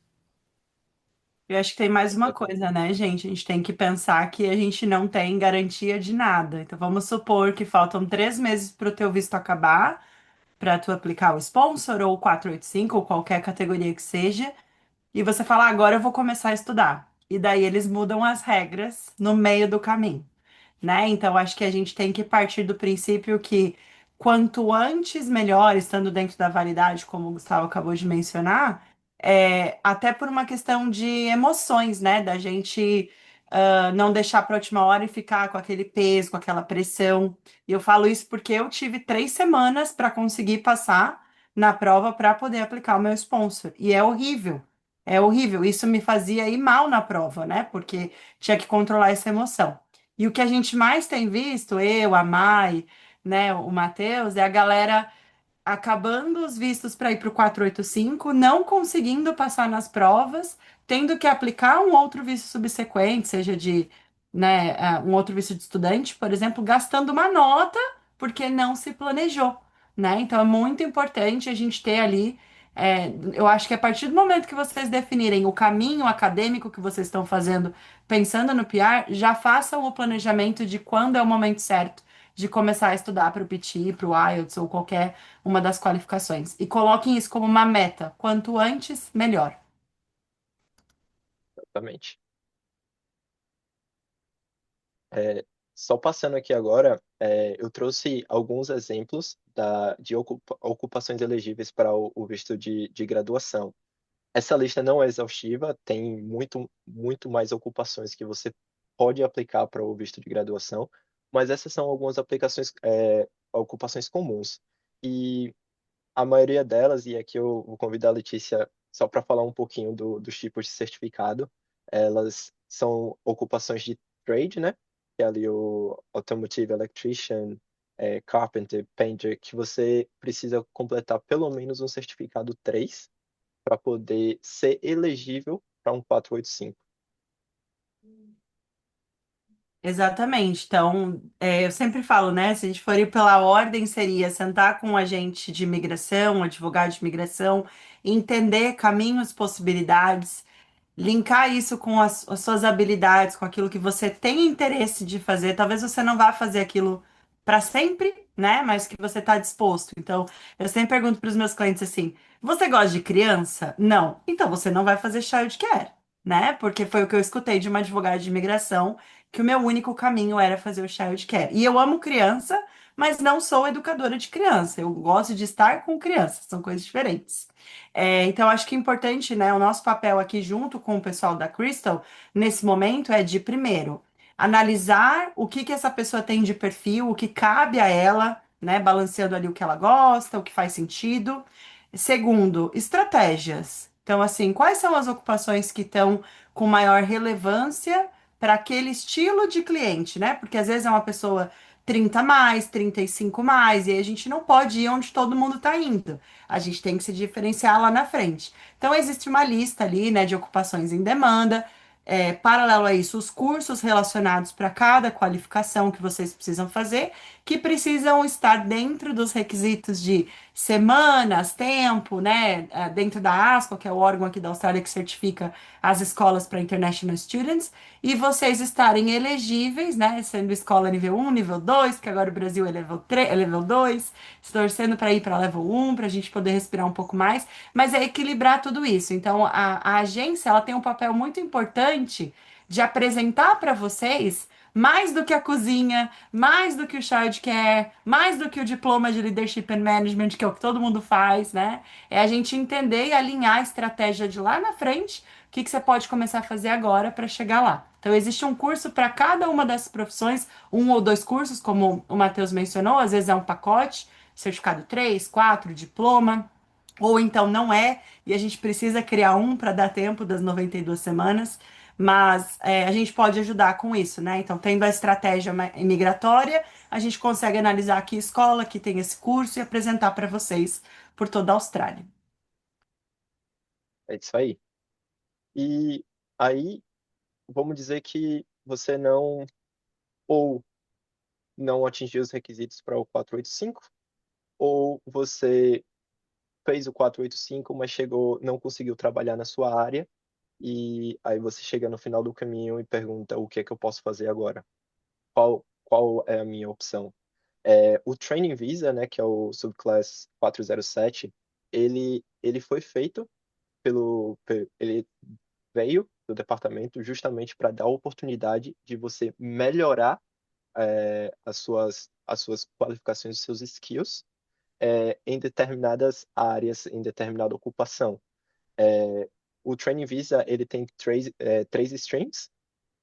Eu acho que tem mais uma Exatamente. coisa, né, gente? A gente tem que pensar que a gente não tem garantia de nada. Então, vamos supor que faltam 3 meses para o teu visto acabar, para tu aplicar o sponsor ou o 485 ou qualquer categoria que seja, e você fala, agora eu vou começar a estudar. E daí eles mudam as regras no meio do caminho, né? Então, acho que a gente tem que partir do princípio que quanto antes, melhor, estando dentro da validade, como o Gustavo acabou de mencionar, até por uma questão de emoções, né? Da gente não deixar para a última hora e ficar com aquele peso, com aquela pressão. E eu falo isso porque eu tive 3 semanas para conseguir passar na prova para poder aplicar o meu sponsor. E é horrível. É horrível. Isso me fazia ir mal na prova, né? Porque tinha que controlar essa emoção. E o que a gente mais tem visto, eu, a Mai, né, o Matheus, é a galera acabando os vistos para ir para o 485, não conseguindo passar nas provas, tendo que aplicar um outro visto subsequente, seja de, né, um outro visto de estudante, por exemplo, gastando uma nota porque não se planejou, né? Então é muito importante a gente ter ali. Eu acho que a partir do momento que vocês definirem o caminho acadêmico que vocês estão fazendo, pensando no PR, já façam o planejamento de quando é o momento certo de começar a estudar para o PT, para o IELTS ou qualquer uma das qualificações. E coloquem isso como uma meta. Quanto antes, melhor. Exatamente. Só passando aqui agora, eu trouxe alguns exemplos de ocupações elegíveis para o visto de graduação. Essa lista não é exaustiva, tem muito, muito mais ocupações que você pode aplicar para o visto de graduação, mas essas são algumas ocupações comuns. E a maioria delas, e aqui eu vou convidar a Letícia só para falar um pouquinho dos tipos de certificado, elas são ocupações de trade, né? que é ali o Automotive Electrician, Carpenter, Painter, que você precisa completar pelo menos um certificado 3 para poder ser elegível para um 485. Exatamente. Então, eu sempre falo, né? Se a gente for ir pela ordem, seria sentar com um agente de imigração, um advogado de imigração, entender caminhos, possibilidades, linkar isso com as suas habilidades, com aquilo que você tem interesse de fazer. Talvez você não vá fazer aquilo para sempre, né? Mas que você está disposto. Então, eu sempre pergunto para os meus clientes assim: você gosta de criança? Não. Então você não vai fazer child care, né? Porque foi o que eu escutei de uma advogada de imigração, que o meu único caminho era fazer o child care. E eu amo criança, mas não sou educadora de criança. Eu gosto de estar com crianças, são coisas diferentes. Então, acho que é importante, né? O nosso papel aqui, junto com o pessoal da Crystal, nesse momento, é de, primeiro, analisar o que que essa pessoa tem de perfil, o que cabe a ela, né? Balanceando ali o que ela gosta, o que faz sentido. Segundo, estratégias. Então, assim, quais são as ocupações que estão com maior relevância para aquele estilo de cliente, né? Porque às vezes é uma pessoa 30 mais, 35 mais, e aí a gente não pode ir onde todo mundo está indo. A gente tem que se diferenciar lá na frente. Então, existe uma lista ali, né, de ocupações em demanda. Paralelo a isso, os cursos relacionados para cada qualificação que vocês precisam fazer, que precisam estar dentro dos requisitos de semanas, tempo, né? Dentro da ASCO, que é o órgão aqui da Austrália que certifica as escolas para International Students, e vocês estarem elegíveis, né? Sendo escola nível 1, nível 2, que agora o Brasil é nível 3, é nível 2, torcendo para ir para level 1, para a gente poder respirar um pouco mais, mas é equilibrar tudo isso. Então, a agência, ela tem um papel muito importante de apresentar para vocês mais do que a cozinha, mais do que o childcare, mais do que o diploma de Leadership and Management, que é o que todo mundo faz, né? É a gente entender e alinhar a estratégia de lá na frente, o que que você pode começar a fazer agora para chegar lá. Então, existe um curso para cada uma dessas profissões, um ou dois cursos, como o Matheus mencionou, às vezes é um pacote, certificado 3, 4, diploma, ou então não é, e a gente precisa criar um para dar tempo das 92 semanas, mas a gente pode ajudar com isso, né? Então, tendo a estratégia imigratória, a gente consegue analisar que escola que tem esse curso e apresentar para vocês por toda a Austrália. É isso aí. E aí, vamos dizer que você ou não atingiu os requisitos para o 485, ou você fez o 485, mas não conseguiu trabalhar na sua área, e aí você chega no final do caminho e pergunta o que é que eu posso fazer agora? Qual é a minha opção? O Training Visa, né, que é o Subclass 407, ele foi feito ele veio do departamento justamente para dar a oportunidade de você melhorar as suas qualificações, os seus skills em determinadas áreas, em determinada ocupação. O Training Visa ele tem três streams.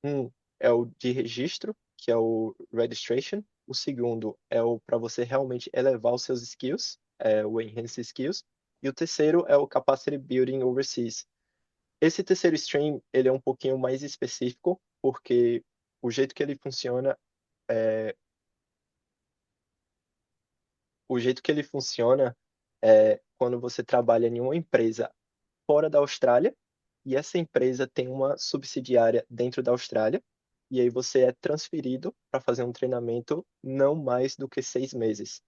Um é o de registro, que é o Registration. O segundo é o para você realmente elevar os seus skills, o Enhanced Skills. E o terceiro é o Capacity Building Overseas. Esse terceiro stream ele é um pouquinho mais específico, porque o jeito que ele funciona o jeito que ele funciona é quando você trabalha em uma empresa fora da Austrália e essa empresa tem uma subsidiária dentro da Austrália e aí você é transferido para fazer um treinamento não mais do que 6 meses.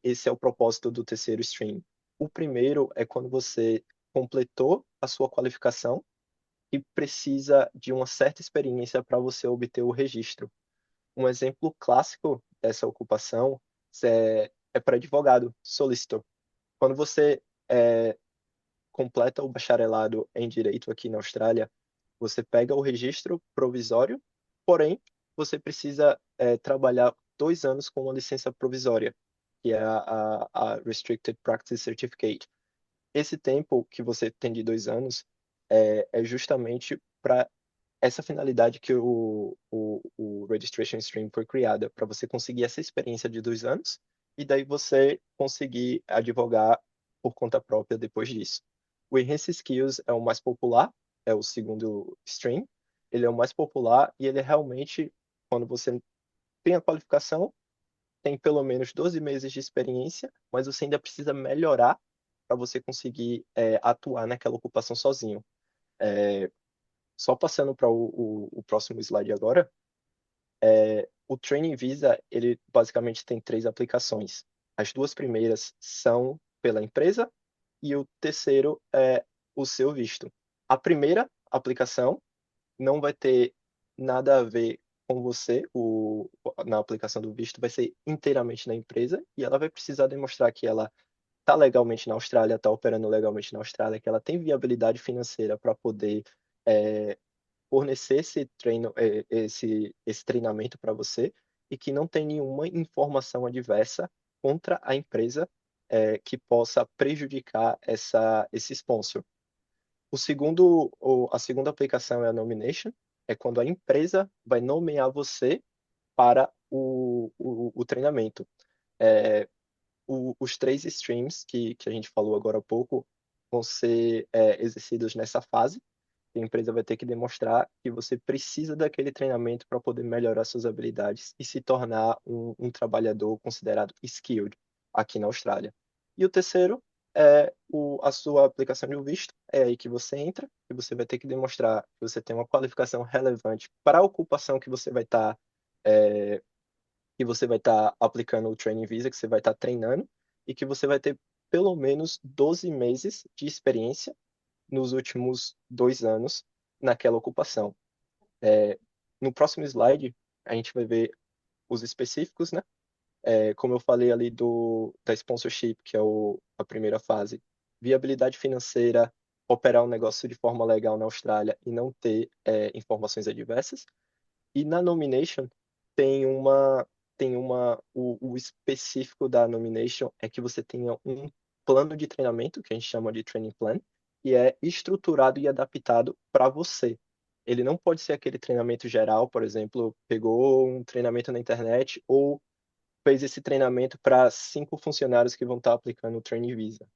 Esse é o propósito do terceiro stream. O primeiro é quando você completou a sua qualificação e precisa de uma certa experiência para você obter o registro. Um exemplo clássico dessa ocupação é para advogado, solicitor. Quando você completa o bacharelado em Direito aqui na Austrália, você pega o registro provisório, porém, você precisa trabalhar 2 anos com uma licença provisória, que é a Restricted Practice Certificate. Esse tempo que você tem de 2 anos é justamente para essa finalidade que o Registration Stream foi criada, para você conseguir essa experiência de 2 anos e daí você conseguir advogar por conta própria depois disso. O Enhanced Skills é o mais popular, é o segundo stream, ele é o mais popular e ele é realmente quando você tem a qualificação, tem pelo menos 12 meses de experiência, mas você ainda precisa melhorar para você conseguir atuar naquela ocupação sozinho. Só passando para o próximo slide agora, o Training Visa, ele basicamente tem 3 aplicações. As 2 primeiras são pela empresa e o terceiro é o seu visto. A primeira aplicação não vai ter nada a ver com você, na aplicação do visto vai ser inteiramente na empresa e ela vai precisar demonstrar que ela está legalmente na Austrália, está operando legalmente na Austrália, que ela tem viabilidade financeira para poder fornecer esse treinamento para você e que não tem nenhuma informação adversa contra a empresa que possa prejudicar esse sponsor. A segunda aplicação é a nomination, é quando a empresa vai nomear você para o treinamento. Os 3 streams que a gente falou agora há pouco vão ser exercidos nessa fase. A empresa vai ter que demonstrar que você precisa daquele treinamento para poder melhorar suas habilidades e se tornar um trabalhador considerado skilled aqui na Austrália. E o terceiro é a sua aplicação de um visto. É aí que você entra e você vai ter que demonstrar que você tem uma qualificação relevante para a ocupação que você vai estar aplicando o Training Visa, que você vai estar treinando e que você vai ter pelo menos 12 meses de experiência nos últimos 2 anos naquela ocupação. No próximo slide, a gente vai ver os específicos, né? Como eu falei ali da sponsorship, que é a primeira fase, viabilidade financeira, operar um negócio de forma legal na Austrália e não ter informações adversas. E na nomination, o específico da nomination é que você tenha um plano de treinamento, que a gente chama de training plan, e é estruturado e adaptado para você. Ele não pode ser aquele treinamento geral, por exemplo, pegou um treinamento na internet ou fez esse treinamento para 5 funcionários que vão estar aplicando o Training Visa.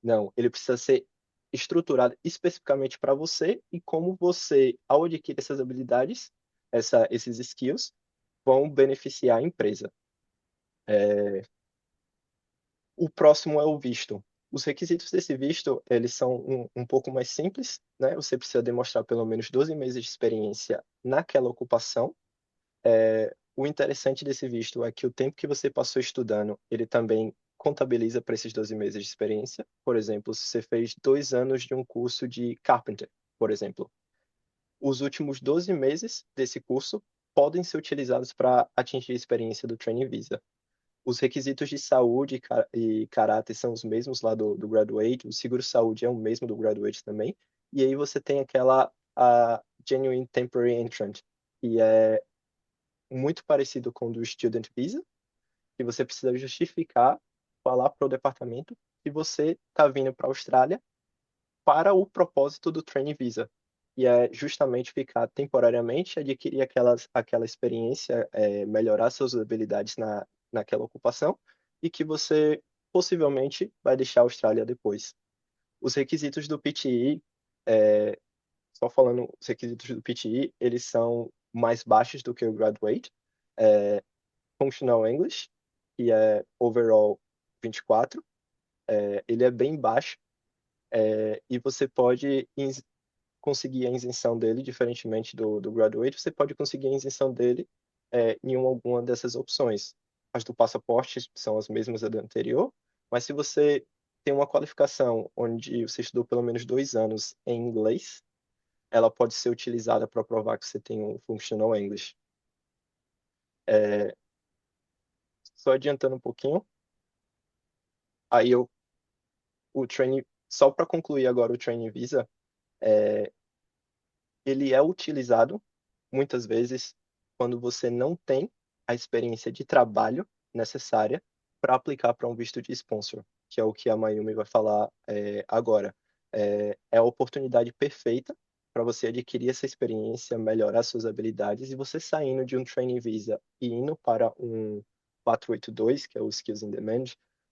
Não, ele precisa ser estruturado especificamente para você e como você, ao adquirir essas habilidades, esses skills, vão beneficiar a empresa. O próximo é o visto. Os requisitos desse visto, eles são um pouco mais simples, né? Você precisa demonstrar pelo menos 12 meses de experiência naquela ocupação. O interessante desse visto é que o tempo que você passou estudando, ele também contabiliza para esses 12 meses de experiência. Por exemplo, se você fez 2 anos de um curso de carpenter, por exemplo, os últimos 12 meses desse curso podem ser utilizados para atingir a experiência do Training Visa. Os requisitos de saúde e caráter são os mesmos lá do Graduate, o seguro-saúde é o mesmo do Graduate também, e aí você tem a Genuine Temporary Entrant, que é muito parecido com o do Student Visa, que você precisa justificar, falar para o departamento que você está vindo para a Austrália para o propósito do Training Visa, e é justamente ficar temporariamente, adquirir aquela experiência, melhorar suas habilidades naquela ocupação, e que você possivelmente vai deixar a Austrália depois. Os requisitos do PTE, só falando, os requisitos do PTE, eles são mais baixos do que o Graduate. Functional English, que é Overall 24, ele é bem baixo, e você pode conseguir a isenção dele, diferentemente do Graduate, você pode conseguir a isenção dele em alguma dessas opções. As do passaporte são as mesmas da anterior, mas se você tem uma qualificação onde você estudou pelo menos 2 anos em inglês, ela pode ser utilizada para provar que você tem um Functional English. Só adiantando um pouquinho, aí só para concluir agora o Training Visa, ele é utilizado muitas vezes quando você não tem a experiência de trabalho necessária para aplicar para um visto de sponsor, que é o que a Mayumi vai falar agora. É a oportunidade perfeita para você adquirir essa experiência, melhorar suas habilidades, e você saindo de um Training Visa e indo para um 482, que é o Skills in Demand,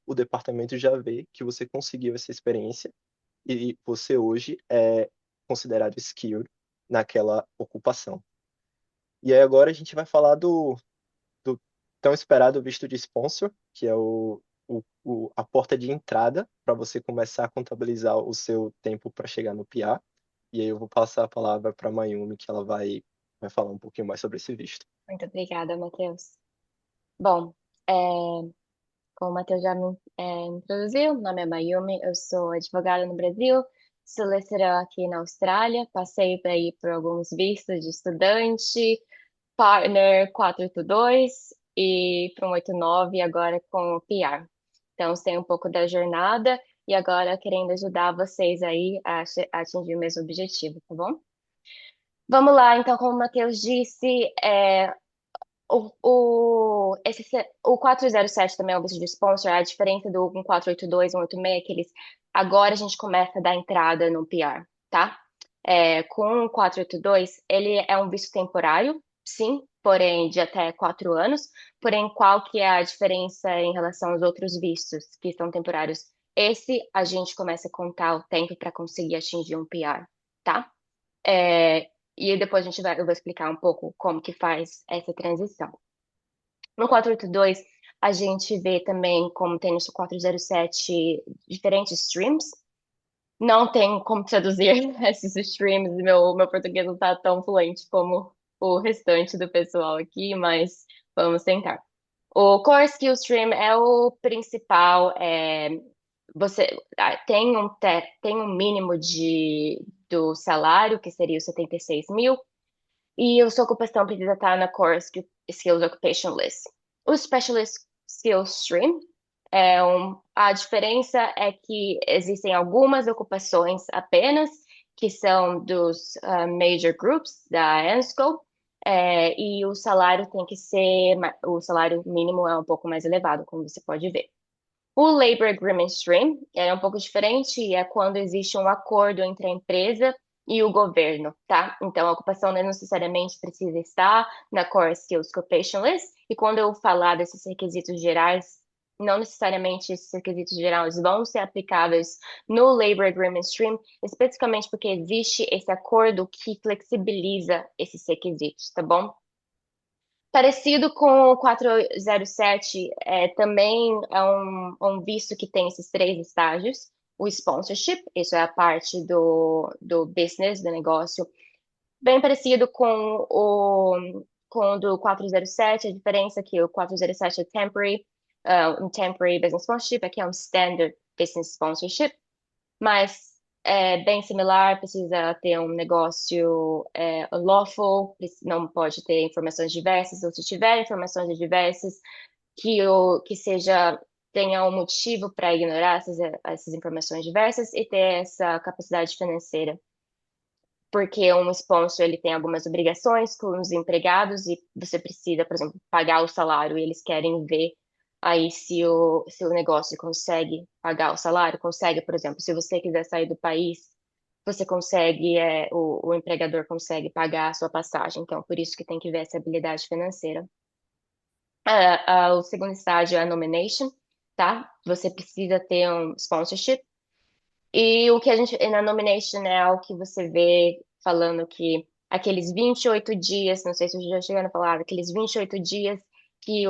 o departamento já vê que você conseguiu essa experiência e você hoje é considerado skilled naquela ocupação. E aí agora a gente vai falar do tão esperado visto de sponsor, que é a porta de entrada para você começar a contabilizar o seu tempo para chegar no PR. E aí eu vou passar a palavra para a Mayumi, que ela vai falar um pouquinho mais sobre esse visto. Muito obrigada, Matheus. Bom, é, como o Matheus já me introduziu, meu nome é Mayumi, eu sou advogada no Brasil, solicitor aqui na Austrália, passei aí por alguns vistos de estudante, partner 482 e para um 89 agora com o PR. Então, sei um pouco da jornada e agora querendo ajudar vocês aí a atingir o mesmo objetivo, tá bom? Vamos lá, então, como o Matheus disse, o 407 também é o visto de sponsor, a diferença do 1482 e 186 é que agora a gente começa a dar entrada no PR, tá? Com o 482, ele é um visto temporário, sim, porém de até 4 anos. Porém, qual que é a diferença em relação aos outros vistos que são temporários? Esse a gente começa a contar o tempo para conseguir atingir um PR, tá? E depois eu vou explicar um pouco como que faz essa transição. No 482, a gente vê também, como tem no 407, diferentes streams. Não tem como traduzir esses streams, meu português não está tão fluente como o restante do pessoal aqui, mas vamos tentar. O Core Skill Stream é o principal. Você tem um mínimo do salário, que seria os 76 mil, e a sua ocupação precisa estar na Core Skills Occupation List. O Specialist Skills Stream, a diferença é que existem algumas ocupações apenas, que são dos Major Groups, da ANSCO, e o salário o salário mínimo é um pouco mais elevado, como você pode ver. O Labor Agreement Stream é um pouco diferente, e é quando existe um acordo entre a empresa e o governo, tá? Então, a ocupação não necessariamente precisa estar na Core Skills Occupation List, e quando eu falar desses requisitos gerais, não necessariamente esses requisitos gerais vão ser aplicáveis no Labor Agreement Stream, especificamente porque existe esse acordo que flexibiliza esses requisitos, tá bom? Parecido com o 407, também é um visto que tem esses 3 estágios. O sponsorship, isso é a parte do business, do negócio. Bem parecido com o do 407, a diferença é que o 407 é temporary, um temporary business sponsorship, aqui é um standard business sponsorship, mas é bem similar, precisa ter um negócio lawful, não pode ter informações diversas, ou se tiver informações diversas, tenha um motivo para ignorar essas informações diversas e ter essa capacidade financeira. Porque um sponsor ele tem algumas obrigações com os empregados e você precisa, por exemplo, pagar o salário e eles querem ver aí se o negócio consegue pagar o salário, consegue, por exemplo, se você quiser sair do país, você consegue, o empregador consegue pagar a sua passagem. Então, por isso que tem que ver essa habilidade financeira. O segundo estágio é a nomination, tá? Você precisa ter um sponsorship. E o que na nomination é o que você vê falando que aqueles 28 dias, não sei se eu já cheguei a falar, aqueles 28 dias que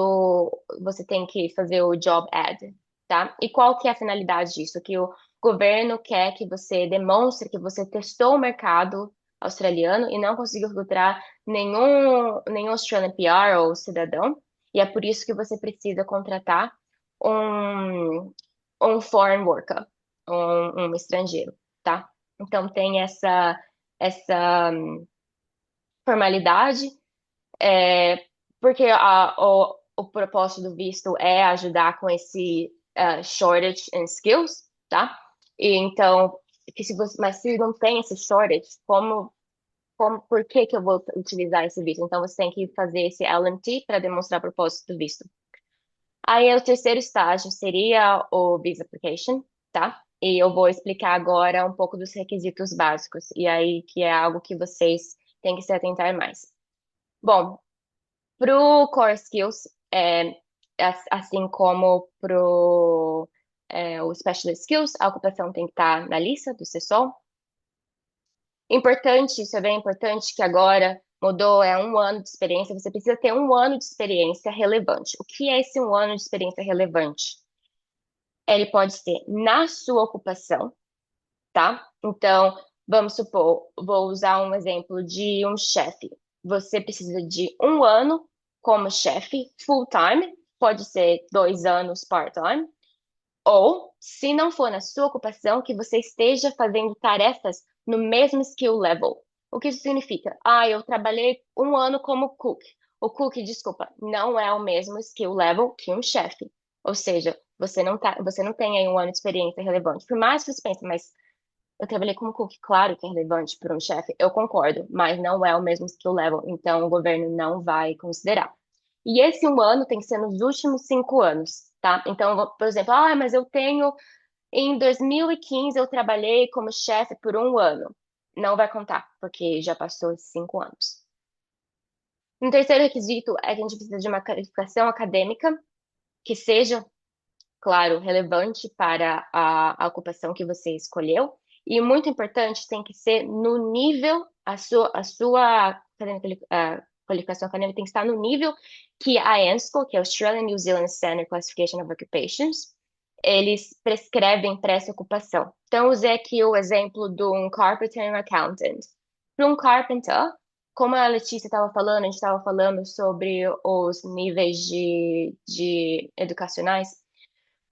você tem que fazer o job ad, tá? E qual que é a finalidade disso? Que o governo quer que você demonstre que você testou o mercado australiano e não conseguiu filtrar nenhum Australian PR ou cidadão, e é por isso que você precisa contratar um foreign worker, um estrangeiro, tá? Então tem essa formalidade, porque o propósito do visto é ajudar com esse shortage in skills, tá? E então, mas se não tem esse shortage, por que eu vou utilizar esse visto? Então você tem que fazer esse LMT para demonstrar o propósito do visto. Aí o terceiro estágio seria o Visa Application, tá? E eu vou explicar agora um pouco dos requisitos básicos, e aí que é algo que vocês têm que se atentar mais. Bom, pro Core Skills, assim como o Specialist Skills, a ocupação tem que estar na lista do CESOL. Importante, isso é bem importante, que agora Mudou, é um ano de experiência. Você precisa ter um ano de experiência relevante. O que é esse um ano de experiência relevante? Ele pode ser na sua ocupação, tá? Então, vamos supor, vou usar um exemplo de um chefe. Você precisa de um ano como chefe full-time, pode ser 2 anos part-time, ou, se não for na sua ocupação, que você esteja fazendo tarefas no mesmo skill level. O que isso significa? Ah, eu trabalhei um ano como cook. O cook, desculpa, não é o mesmo skill level que um chefe. Ou seja, você não tem aí um ano de experiência relevante. Por mais que você pense, mas eu trabalhei como cook, claro que é relevante para um chefe, eu concordo, mas não é o mesmo skill level, então o governo não vai considerar. E esse um ano tem que ser nos últimos 5 anos, tá? Então, por exemplo, mas eu tenho, em 2015 eu trabalhei como chefe por um ano. Não vai contar, porque já passou esses 5 anos. Um terceiro requisito é que a gente precisa de uma qualificação acadêmica que seja, claro, relevante para a ocupação que você escolheu. E muito importante, tem que ser no nível, a sua qualificação acadêmica tem que estar no nível que a ANSCO, que é Australian New Zealand Standard Classification of Occupations, eles prescrevem para essa ocupação. Então, usei aqui o exemplo de um carpenter and accountant. Para um carpenter, como a Letícia estava falando, a gente estava falando sobre os níveis de educacionais,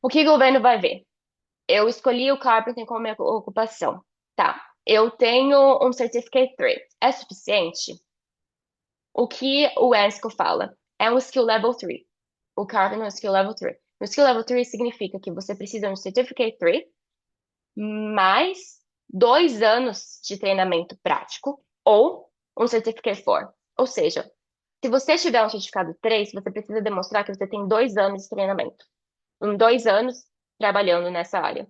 o que o governo vai ver? Eu escolhi o carpenter como minha ocupação. Tá. Eu tenho um Certificate 3. É suficiente? O que o ENSCO fala? É um Skill Level 3. O carpenter é um Skill Level 3. O Skill Level 3 significa que você precisa de um Certificate 3 mais 2 anos de treinamento prático ou um Certificate 4. Ou seja, se você tiver um certificado 3, você precisa demonstrar que você tem 2 anos de treinamento. Em 2 anos trabalhando nessa área.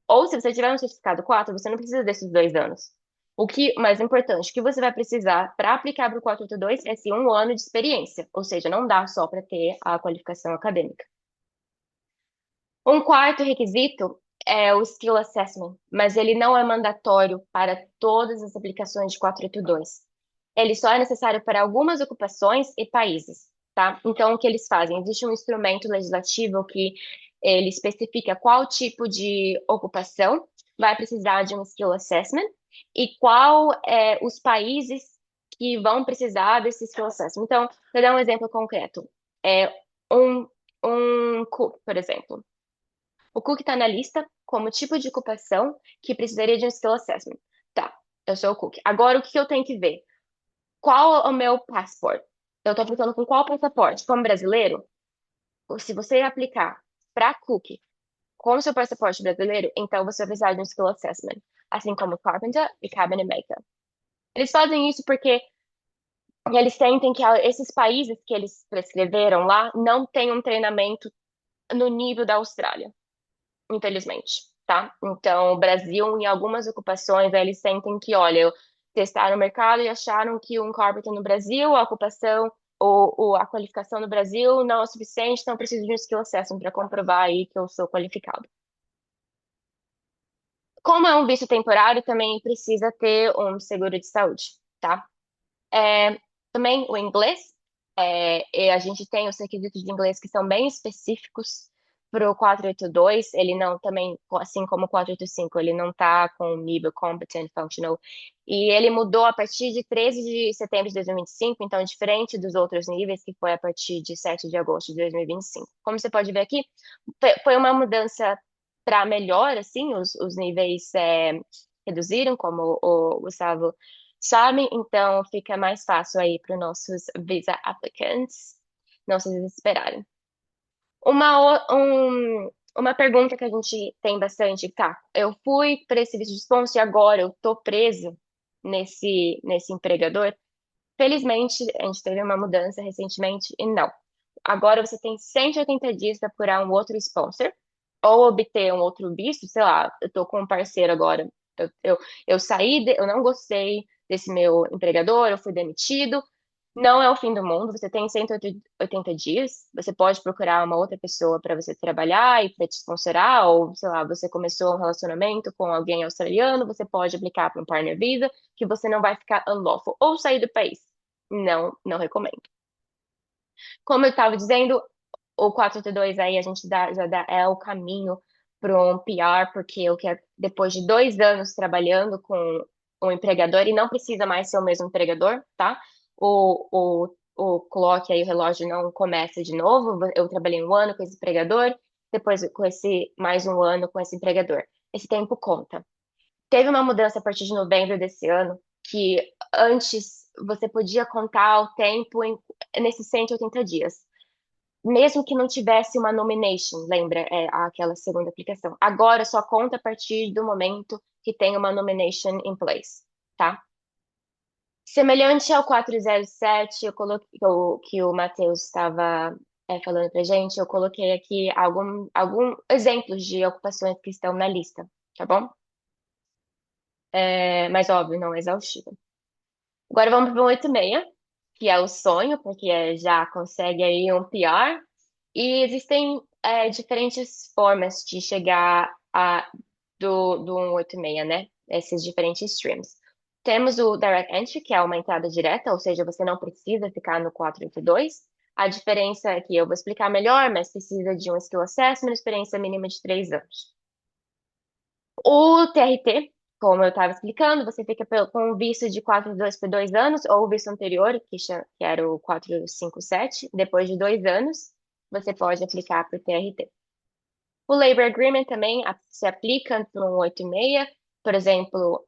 Ou se você tiver um certificado 4, você não precisa desses 2 anos. O que mais importante, o que você vai precisar para aplicar para o 482 é sim um ano de experiência, ou seja, não dá só para ter a qualificação acadêmica. Um quarto requisito é o Skill Assessment, mas ele não é mandatório para todas as aplicações de 482. Ele só é necessário para algumas ocupações e países, tá? Então, o que eles fazem? Existe um instrumento legislativo que ele especifica qual tipo de ocupação vai precisar de um Skill Assessment e qual os países que vão precisar desse Skill Assessment. Então, vou dar um exemplo concreto. Um, um cook, por exemplo. O cook está na lista como tipo de ocupação que precisaria de um skill assessment. Tá, eu sou o cook. Agora, o que eu tenho que ver? Qual é o meu passport? Eu estou aplicando com qual passaporte? Como brasileiro? Se você aplicar para cook com o seu passaporte brasileiro, então você vai precisar de um skill assessment, assim como carpenter e cabinet maker. Eles fazem isso porque eles sentem que esses países que eles prescreveram lá não têm um treinamento no nível da Austrália, infelizmente, tá? Então, o Brasil, em algumas ocupações, eles sentem que, olha, testaram o mercado e acharam que um carpenter no Brasil, a ocupação ou a qualificação no Brasil não é suficiente, então eu preciso de um skill assessment para comprovar aí que eu sou qualificado. Como é um visto temporário, também precisa ter um seguro de saúde, tá? Também o inglês, e a gente tem os requisitos de inglês que são bem específicos para o 482, ele não também, assim como o 485, ele não está com o nível Competent Functional, e ele mudou a partir de 13 de setembro de 2025, então diferente dos outros níveis, que foi a partir de 7 de agosto de 2025. Como você pode ver aqui, foi uma mudança para melhor, assim, os níveis reduziram, como o Gustavo sabe, então fica mais fácil aí para os nossos visa applicants não se desesperarem. Uma pergunta que a gente tem bastante, tá? Eu fui para esse visto de sponsor e agora eu tô preso nesse empregador. Felizmente, a gente teve uma mudança recentemente e não. Agora você tem 180 dias para procurar um outro sponsor ou obter um outro visto, sei lá, eu tô com um parceiro agora. Eu saí, eu não gostei desse meu empregador, eu fui demitido. Não é o fim do mundo, você tem 180 dias, você pode procurar uma outra pessoa para você trabalhar e para te sponsorar, ou sei lá, você começou um relacionamento com alguém australiano, você pode aplicar para um partner visa, que você não vai ficar unlawful, ou sair do país. não recomendo. Como eu estava dizendo, o 482 aí a gente já dá, é o caminho para um PR, porque eu quero, depois de 2 anos trabalhando com um empregador, e não precisa mais ser o mesmo empregador, tá? O clock aí, o relógio não começa de novo. Eu trabalhei 1 ano com esse empregador, depois com esse mais 1 ano com esse empregador. Esse tempo conta. Teve uma mudança a partir de novembro desse ano, que antes você podia contar o tempo nesses 180 dias mesmo que não tivesse uma nomination, lembra? É aquela segunda aplicação. Agora só conta a partir do momento que tem uma nomination in place, tá? Semelhante ao 407, eu coloquei, que o Matheus estava falando pra gente, eu coloquei aqui algum exemplos de ocupações que estão na lista, tá bom? Mas óbvio, não é exaustivo. Agora vamos para o 86, que é o sonho, porque já consegue aí um PR. E existem diferentes formas de chegar do 186, né? Esses diferentes streams. Temos o Direct Entry, que é uma entrada direta, ou seja, você não precisa ficar no 482. A diferença é que eu vou explicar melhor, mas precisa de um Skill Assessment, experiência mínima de 3 anos. O TRT, como eu estava explicando, você fica com um visto de 482 por 2 anos, ou o visto anterior, que era o 457. Depois de 2 anos, você pode aplicar para o TRT. O Labor Agreement também se aplica para um 86, por exemplo,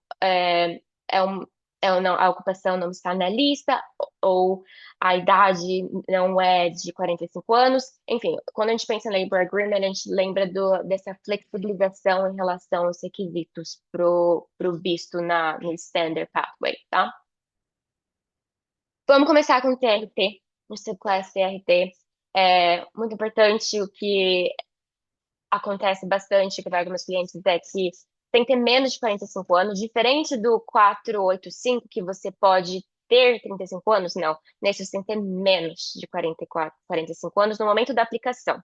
a ocupação não está na lista, ou a idade não é de 45 anos. Enfim, quando a gente pensa em Labor Agreement, a gente lembra dessa flexibilização em relação aos requisitos para o visto no Standard Pathway, tá? Vamos começar com o TRT, o Subclass TRT. É muito importante o que acontece bastante que vai com meus clientes é que tem que ter menos de 45 anos, diferente do 485, que você pode ter 35 anos, não. Nesse você tem que ter menos de 45 anos no momento da aplicação,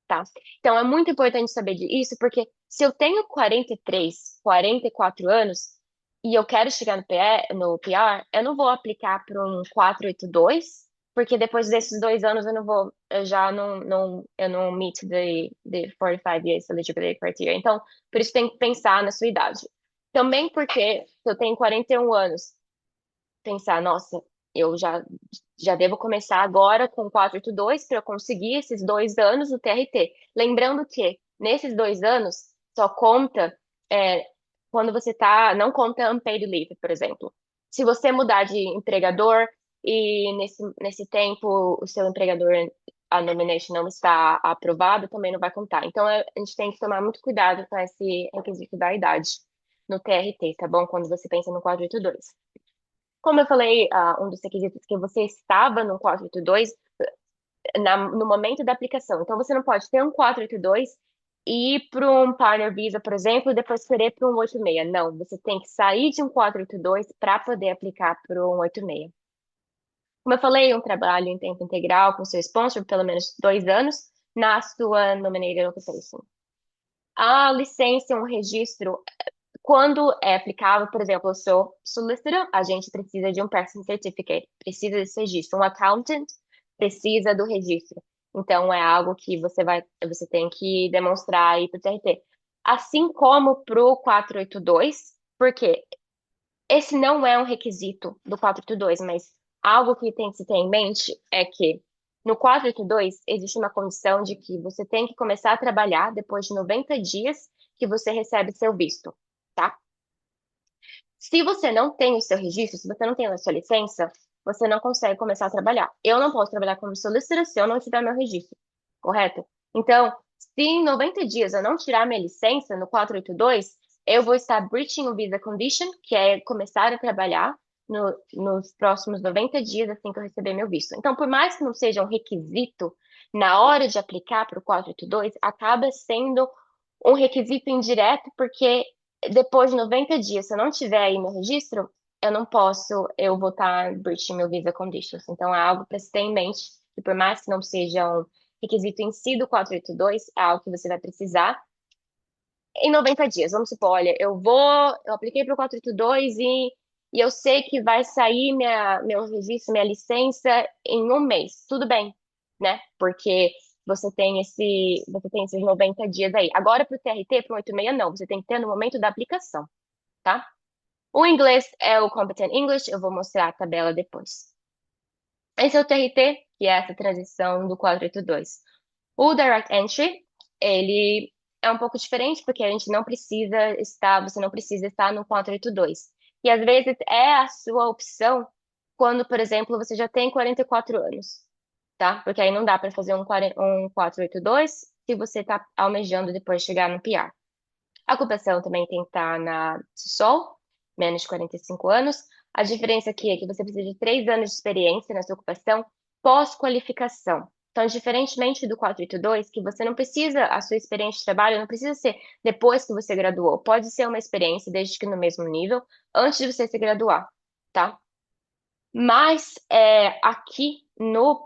tá? Então é muito importante saber disso, porque se eu tenho 43, 44 anos e eu quero chegar no PR, eu não vou aplicar para um 482, porque depois desses 2 anos eu já eu não meet the 45 years eligibility criteria. Então, por isso tem que pensar na sua idade. Também porque se eu tenho 41 anos, pensar, nossa, eu já devo começar agora com 482 para eu conseguir esses 2 anos do TRT. Lembrando que nesses 2 anos só conta quando você não conta unpaid leave, por exemplo. Se você mudar de empregador e nesse tempo o seu empregador, a nomination não está aprovada, também não vai contar. Então a gente tem que tomar muito cuidado com esse requisito da idade no TRT, tá bom? Quando você pensa no 482. Como eu falei, um dos requisitos que você estava no 482 no momento da aplicação. Então, você não pode ter um 482 e ir para um Partner Visa, por exemplo, e depois querer para um 86. Não, você tem que sair de um 482 para poder aplicar para um 86. Como eu falei, um trabalho em tempo integral com seu sponsor, pelo menos 2 anos, na sua nominated occupation. A licença, um registro, quando é aplicável, por exemplo, eu sou solicitor, a gente precisa de um person certificate, precisa desse registro. Um accountant precisa do registro. Então, é algo que você tem que demonstrar aí para o TRT. Assim como para o 482, porque esse não é um requisito do 482, mas algo que tem que se ter em mente é que no 482 existe uma condição de que você tem que começar a trabalhar depois de 90 dias que você recebe seu visto, tá? Se você não tem o seu registro, se você não tem a sua licença, você não consegue começar a trabalhar. Eu não posso trabalhar como solicitor se eu não tiver meu registro, correto? Então, se em 90 dias eu não tirar minha licença no 482, eu vou estar breaching o visa condition, que é começar a trabalhar nos próximos 90 dias assim que eu receber meu visto. Então, por mais que não seja um requisito, na hora de aplicar para o 482, acaba sendo um requisito indireto, porque depois de 90 dias, se eu não tiver aí meu registro, eu vou estar breaching meu visa conditions. Então, é algo para se ter em mente, que por mais que não seja um requisito em si do 482, é algo que você vai precisar em 90 dias. Vamos supor, olha, eu apliquei para o 482 e e eu sei que vai sair meu registro, minha licença em um mês. Tudo bem, né? Porque você tem esses 90 dias aí. Agora, para o TRT, para o 86, não. Você tem que ter no momento da aplicação, tá? O inglês é o Competent English, eu vou mostrar a tabela depois. Esse é o TRT, que é essa transição do 482. O Direct Entry, ele é um pouco diferente, porque a gente não precisa estar, você não precisa estar no 482. E às vezes é a sua opção quando, por exemplo, você já tem 44 anos, tá? Porque aí não dá para fazer um 482 se você está almejando depois chegar no PR. A ocupação também tem que estar na CISOL, menos de 45 anos. A diferença aqui é que você precisa de 3 anos de experiência na sua ocupação pós-qualificação. Então, diferentemente do 482, que você não precisa, a sua experiência de trabalho não precisa ser depois que você graduou. Pode ser uma experiência, desde que no mesmo nível, antes de você se graduar, tá? Mas aqui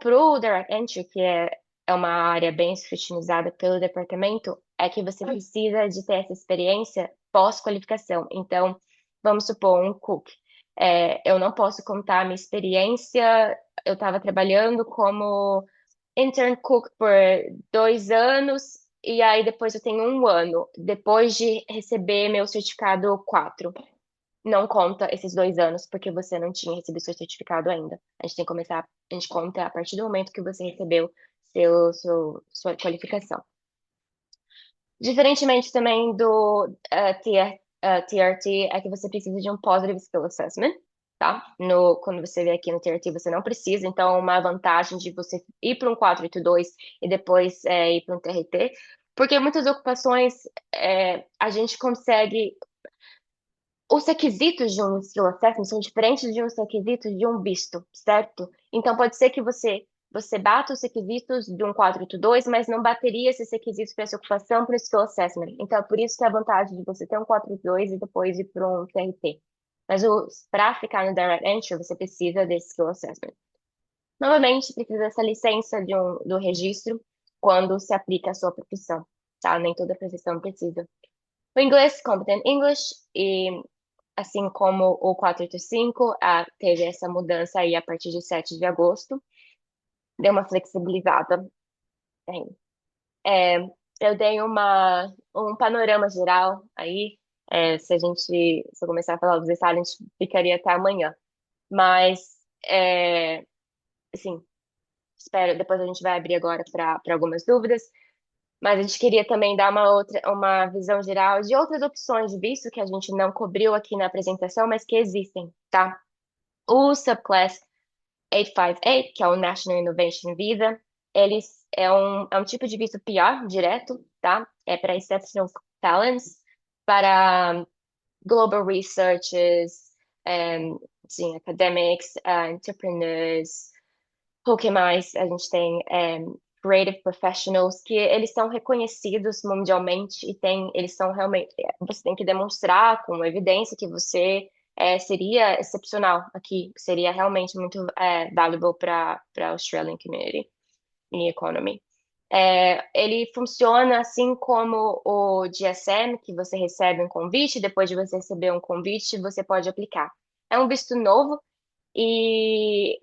pro Direct Entry, que é uma área bem escrutinizada pelo departamento, é que você precisa de ter essa experiência pós-qualificação. Então, vamos supor, um cook. Eu não posso contar a minha experiência. Eu estava trabalhando como intern cook por 2 anos, e aí depois eu tenho um ano, depois de receber meu certificado 4. Não conta esses 2 anos, porque você não tinha recebido seu certificado ainda. A gente tem que começar, a gente conta a partir do momento que você recebeu sua qualificação. Diferentemente também do TRT, é que você precisa de um Positive Skill Assessment, tá? Quando você vê aqui no TRT, você não precisa, então é uma vantagem de você ir para um 482 e depois ir para um TRT, porque muitas ocupações a gente consegue. Os requisitos de um skill assessment são diferentes de uns requisitos de um visto, certo? Então pode ser que você bata os requisitos de um 482, mas não bateria esses requisitos para essa ocupação para o skill assessment. Então é por isso que é a vantagem de você ter um 482 e depois ir para um TRT. Mas para ficar no Direct Entry, você precisa desse skill assessment. Novamente, precisa dessa licença do registro quando se aplica a sua profissão, tá? Nem toda profissão precisa. O inglês, Competent English, e assim como o 485, teve essa mudança aí a partir de 7 de agosto, deu uma flexibilizada. Tem. Eu dei um panorama geral aí, se eu começar a falar dos detalhes, a gente ficaria até amanhã. Mas, assim, espero, depois a gente vai abrir agora para algumas dúvidas, mas a gente queria também dar uma visão geral de outras opções de visto que a gente não cobriu aqui na apresentação, mas que existem, tá? O Subclass 858, que é o National Innovation Visa, eles é um tipo de visto PR direto, tá? É para Exceptional Talents, para Global Researchers, sim, academics, entrepreneurs, o que mais a gente tem? Creative Professionals, que eles são reconhecidos mundialmente e eles são realmente, você tem que demonstrar com evidência que você seria excepcional aqui, seria realmente muito valuable para a Australian Community e Economy. Ele funciona assim como o GSM, que você recebe um convite, depois de você receber um convite, você pode aplicar. É um visto novo e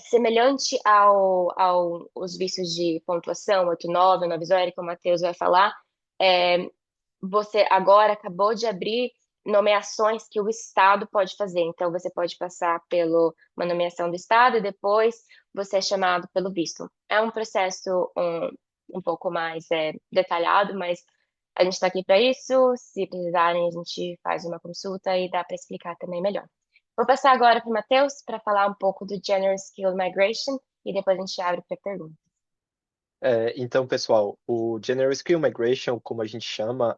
semelhante aos vistos de pontuação, 89, 90, que o Matheus vai falar, você agora acabou de abrir nomeações que o Estado pode fazer. Então, você pode passar pela uma nomeação do Estado e depois você é chamado pelo visto. É um processo um pouco mais detalhado, mas a gente está aqui para isso. Se precisarem, a gente faz uma consulta e dá para explicar também melhor. Vou passar agora para o Matheus para falar um pouco do General Skill Migration e depois a gente abre para perguntas. Então, pessoal, o General Skill Migration, como a gente chama,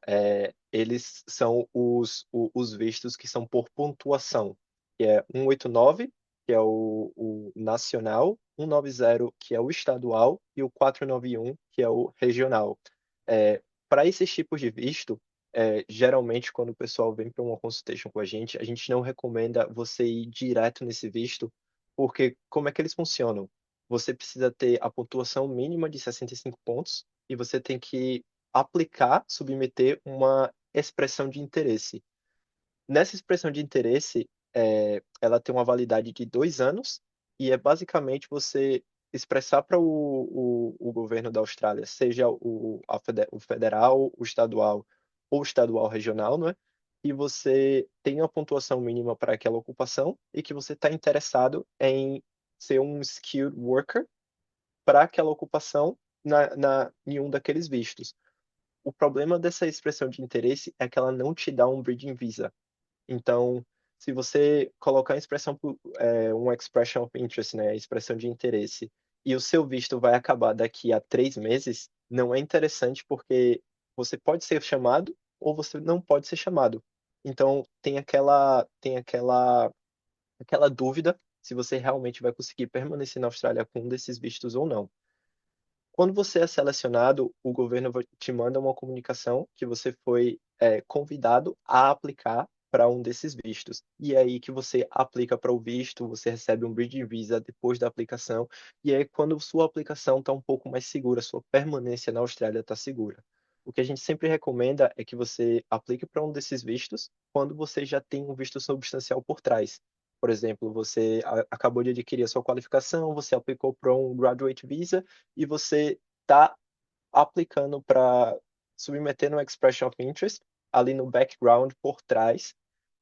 eles são os vistos que são por pontuação, que é 189, que é o nacional, 190, que é o estadual, e o 491, que é o regional. Para esses tipos de visto, geralmente, quando o pessoal vem para uma consultation com a gente não recomenda você ir direto nesse visto, porque como é que eles funcionam? Você precisa ter a pontuação mínima de 65 pontos e você tem que submeter uma expressão de interesse. Nessa expressão de interesse, ela tem uma validade de 2 anos e é basicamente você expressar para o governo da Austrália, seja o federal, o estadual ou o estadual regional, não é? Que você tem uma pontuação mínima para aquela ocupação e que você está interessado em ser um skilled worker para aquela ocupação em um daqueles vistos. O problema dessa expressão de interesse é que ela não te dá um bridging visa. Então, se você colocar a expressão, um expression of interest, né, a expressão de interesse, e o seu visto vai acabar daqui a 3 meses, não é interessante porque você pode ser chamado ou você não pode ser chamado. Então, aquela dúvida se você realmente vai conseguir permanecer na Austrália com um desses vistos ou não. Quando você é selecionado, o governo te manda uma comunicação que você foi convidado a aplicar para um desses vistos. E é aí que você aplica para o visto, você recebe um bridging visa depois da aplicação. E aí, quando sua aplicação está um pouco mais segura, sua permanência na Austrália está segura. O que a gente sempre recomenda é que você aplique para um desses vistos quando você já tem um visto substancial por trás. Por exemplo, você acabou de adquirir a sua qualificação, você aplicou para um Graduate Visa e você está aplicando para submeter no Expression of Interest ali no background por trás,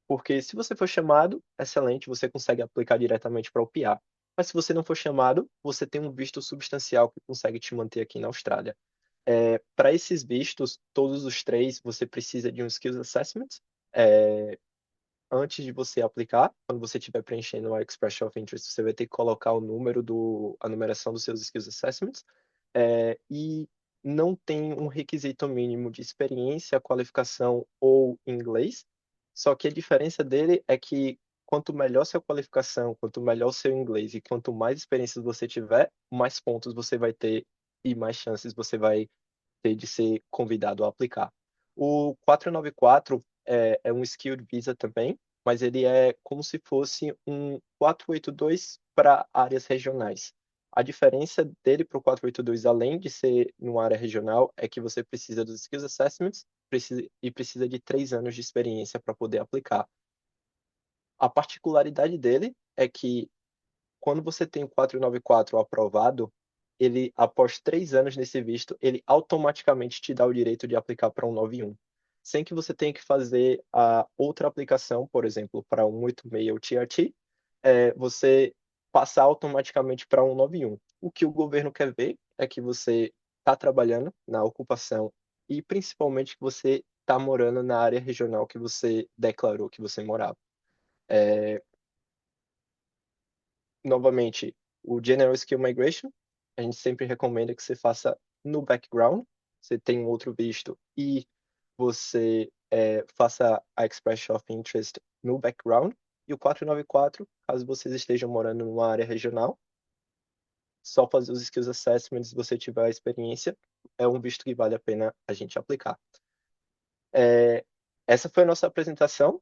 porque se você for chamado, excelente, você consegue aplicar diretamente para o PR. Mas se você não for chamado, você tem um visto substancial que consegue te manter aqui na Austrália. Para esses vistos, todos os três, você precisa de um Skills Assessment, antes de você aplicar. Quando você estiver preenchendo a Expression of Interest, você vai ter que colocar a numeração dos seus Skills Assessments, e não tem um requisito mínimo de experiência, qualificação ou inglês, só que a diferença dele é que quanto melhor sua qualificação, quanto melhor seu inglês e quanto mais experiências você tiver, mais pontos você vai ter e mais chances você vai ter de ser convidado a aplicar. O 494 é um Skilled Visa também, mas ele é como se fosse um 482 para áreas regionais. A diferença dele para o 482, além de ser numa área regional, é que você precisa dos Skills Assessments e precisa de 3 anos de experiência para poder aplicar. A particularidade dele é que quando você tem o 494 aprovado, ele, após 3 anos nesse visto, ele automaticamente te dá o direito de aplicar para um 91, sem que você tenha que fazer a outra aplicação, por exemplo, para um 186 ou TRT, você passar automaticamente para um 91. O que o governo quer ver é que você está trabalhando na ocupação e principalmente que você está morando na área regional que você declarou que você morava. Novamente, o General Skill Migration, a gente sempre recomenda que você faça no background. Você tem um outro visto e você faça a Expression of Interest no background. E o 494, caso vocês estejam morando numa área regional, só fazer os Skills Assessments se você tiver a experiência, é um visto que vale a pena a gente aplicar. Essa foi a nossa apresentação.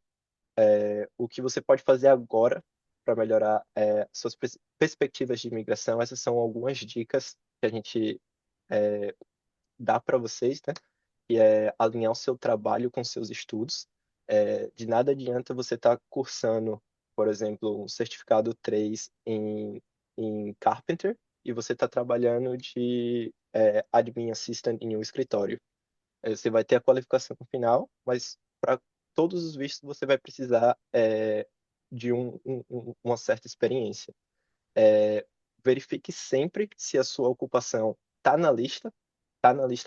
O que você pode fazer agora para melhorar suas perspectivas de imigração. Essas são algumas dicas que a gente dá para vocês, né? Que é alinhar o seu trabalho com seus estudos. De nada adianta você estar cursando, por exemplo, um certificado 3 em Carpenter e você está trabalhando de Admin Assistant em um escritório. Você vai ter a qualificação no final, mas para todos os vistos você vai precisar de uma certa experiência. Verifique sempre se a sua ocupação está na lista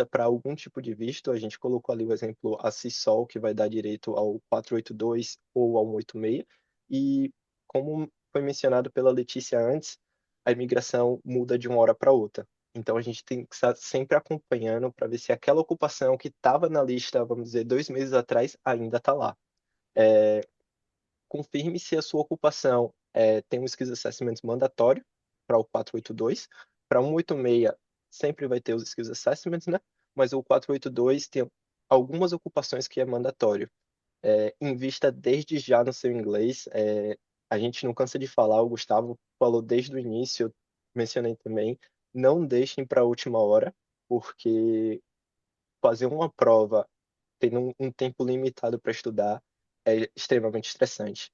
para algum tipo de visto. A gente colocou ali o exemplo a CISOL, que vai dar direito ao 482 ou ao 186. E como foi mencionado pela Letícia antes, a imigração muda de uma hora para outra. Então a gente tem que estar sempre acompanhando para ver se aquela ocupação que estava na lista, vamos dizer, 2 meses atrás, ainda está lá. Confirme se a sua ocupação tem um Skills Assessment mandatório para o 482. Para 186 sempre vai ter os Skills Assessments, né? Mas o 482 tem algumas ocupações que é mandatório. Invista desde já no seu inglês. A gente não cansa de falar, o Gustavo falou desde o início, eu mencionei também, não deixem para a última hora, porque fazer uma prova tendo um tempo limitado para estudar é extremamente estressante.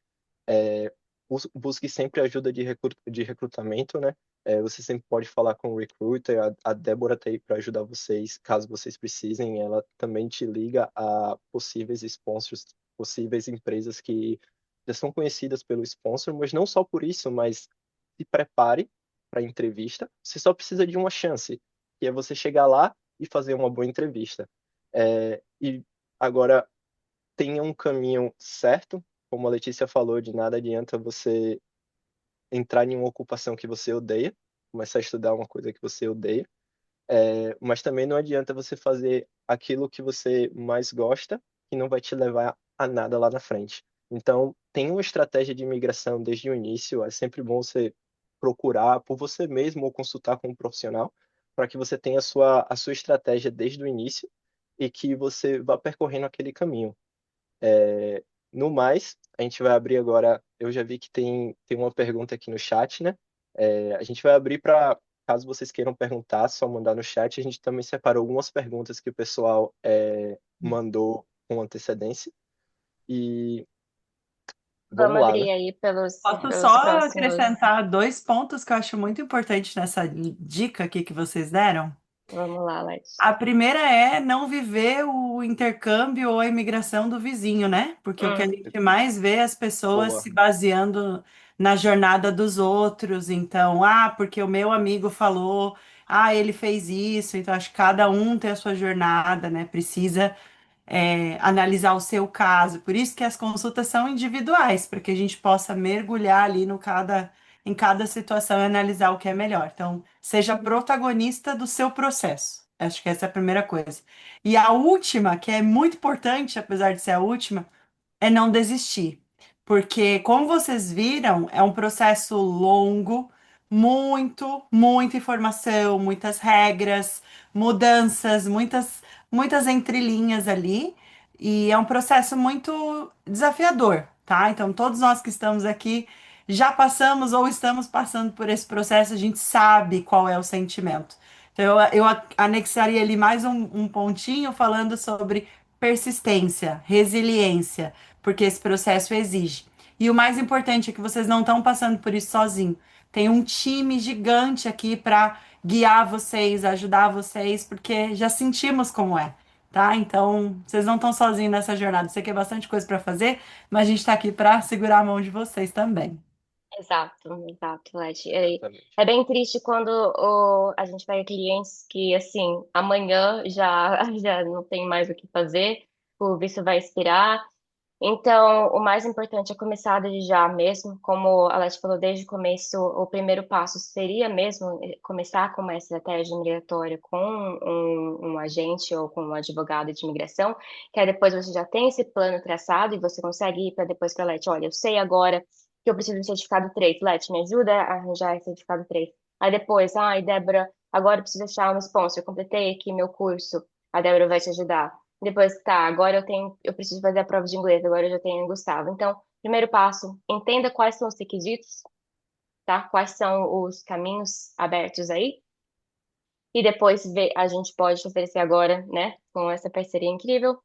Busque sempre ajuda de recrutamento, né? Você sempre pode falar com o recruiter, a Débora está aí para ajudar vocês, caso vocês precisem. Ela também te liga a possíveis sponsors, possíveis empresas que já são conhecidas pelo sponsor, mas não só por isso, mas se prepare para a entrevista. Você só precisa de uma chance, que é você chegar lá e fazer uma boa entrevista. E agora tenha um caminho certo, como a Letícia falou, de nada adianta você entrar em uma ocupação que você odeia, começar a estudar uma coisa que você odeia, mas também não adianta você fazer aquilo que você mais gosta, que não vai te levar a nada lá na frente. Então, tem uma estratégia de imigração desde o início, é sempre bom você procurar por você mesmo ou consultar com um profissional, para que você tenha a sua estratégia desde o início e que você vá percorrendo aquele caminho. No mais, a gente vai abrir agora. Eu já vi que tem uma pergunta aqui no chat, né? A gente vai abrir para, caso vocês queiram perguntar, só mandar no chat. A gente também separou algumas perguntas que o pessoal mandou com antecedência. E Vamos vamos lá, abrir né? aí Posso pelos só próximos. acrescentar 2 pontos que eu acho muito importantes nessa dica aqui que vocês deram. Vamos lá, Leti. A primeira é não viver o intercâmbio ou a imigração do vizinho, né? Porque o que a gente mais vê é as pessoas Boa. se baseando na jornada dos outros. Então, porque o meu amigo falou, ele fez isso. Então, acho que cada um tem a sua jornada, né? Precisa analisar o seu caso. Por isso que as consultas são individuais, para que a gente possa mergulhar ali em cada situação e analisar o que é melhor. Então, seja protagonista do seu processo. Acho que essa é a primeira coisa. E a última, que é muito importante, apesar de ser a última, é não desistir. Porque, como vocês viram, é um processo longo, muita informação, muitas regras, mudanças, muitas entrelinhas ali. E é um processo muito desafiador, tá? Então, todos nós que estamos aqui já passamos ou estamos passando por esse processo, a gente sabe qual é o sentimento. Então, eu anexaria ali mais um pontinho falando sobre persistência, resiliência, porque esse processo exige. E o mais importante é que vocês não estão passando por isso sozinho. Tem um time gigante aqui para guiar vocês, ajudar vocês, porque já sentimos como é, tá? Então, vocês não estão sozinhos nessa jornada. Sei que é bastante coisa para fazer, mas a gente está aqui para segurar a mão de vocês também. Exato, Leti. Exatamente. É bem triste quando a gente pega clientes que, assim, amanhã já, já não tem mais o que fazer, o visto vai expirar. Então, o mais importante é começar desde já mesmo, como a Leti falou desde o começo, o primeiro passo seria mesmo começar com uma estratégia migratória com um agente ou com um advogado de imigração, que aí depois você já tem esse plano traçado e você consegue ir para depois para a Leti, olha, eu sei agora que eu preciso de certificado 3, Leti, me ajuda a arranjar esse certificado 3. Aí depois, Débora, agora eu preciso achar um sponsor, completei aqui meu curso, a Débora vai te ajudar. Depois, tá, agora eu preciso fazer a prova de inglês, agora eu já tenho o Gustavo. Então, primeiro passo, entenda quais são os requisitos, tá? Quais são os caminhos abertos aí. E depois a gente pode oferecer agora, né, com essa parceria incrível,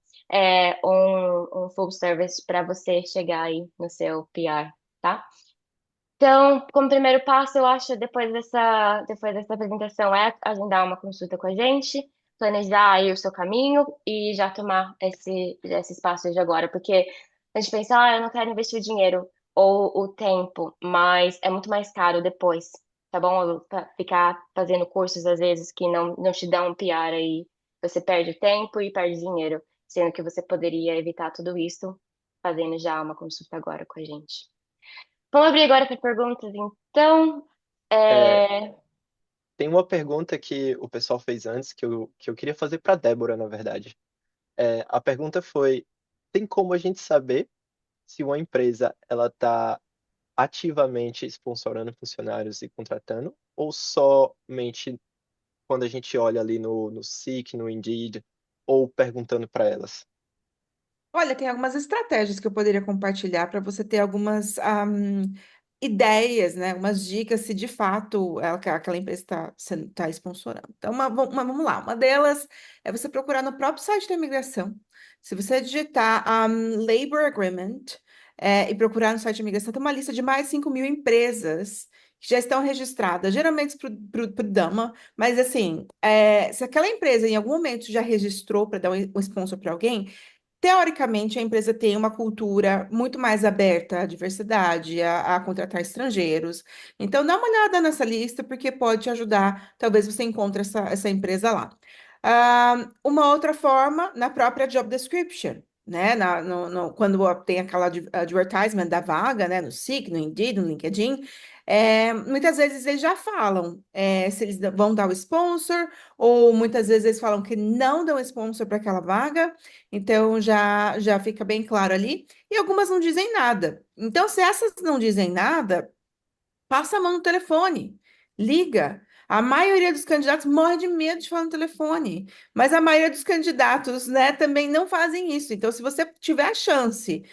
um full service para você chegar aí no seu PR, tá? Então, como primeiro passo, eu acho, depois dessa apresentação, é agendar uma consulta com a gente, planejar aí o seu caminho e já tomar esse espaço de agora, porque a gente pensa, eu não quero investir o dinheiro ou o tempo, mas é muito mais caro depois, tá bom? Ficar fazendo cursos, às vezes, que não te dão um PR aí, você perde tempo e perde dinheiro, sendo que você poderia evitar tudo isso fazendo já uma consulta agora com a gente. Vamos abrir agora para perguntas, então. É, É, tem uma pergunta que o pessoal fez antes que eu queria fazer para Débora, na verdade. A pergunta foi: tem como a gente saber se uma empresa ela está ativamente sponsorando funcionários e contratando, ou somente quando a gente olha ali no Seek, no Indeed, ou perguntando para elas? Olha, tem algumas estratégias que eu poderia compartilhar para você ter algumas ideias, né? Umas dicas se de fato aquela empresa está sponsorando. Então, vamos lá. Uma delas é você procurar no próprio site da imigração. Se você digitar Labor Agreement, e procurar no site de imigração, tem uma lista de mais de 5 mil empresas que já estão registradas, geralmente para o Dama, mas assim, se aquela empresa em algum momento já registrou para dar um sponsor para alguém, teoricamente, a empresa tem uma cultura muito mais aberta à diversidade, a contratar estrangeiros. Então, dá uma olhada nessa lista, porque pode te ajudar. Talvez você encontre essa empresa lá. Uma outra forma, na própria job description, né? Quando tem aquela advertisement da vaga, né? No Seek, no Indeed, no LinkedIn, muitas vezes eles já falam se eles vão dar o sponsor, ou muitas vezes eles falam que não dão sponsor para aquela vaga. Então já fica bem claro ali. E algumas não dizem nada. Então, se essas não dizem nada, passa a mão no telefone, liga. A maioria dos candidatos morre de medo de falar no telefone, mas a maioria dos candidatos, né, também não fazem isso. Então, se você tiver a chance,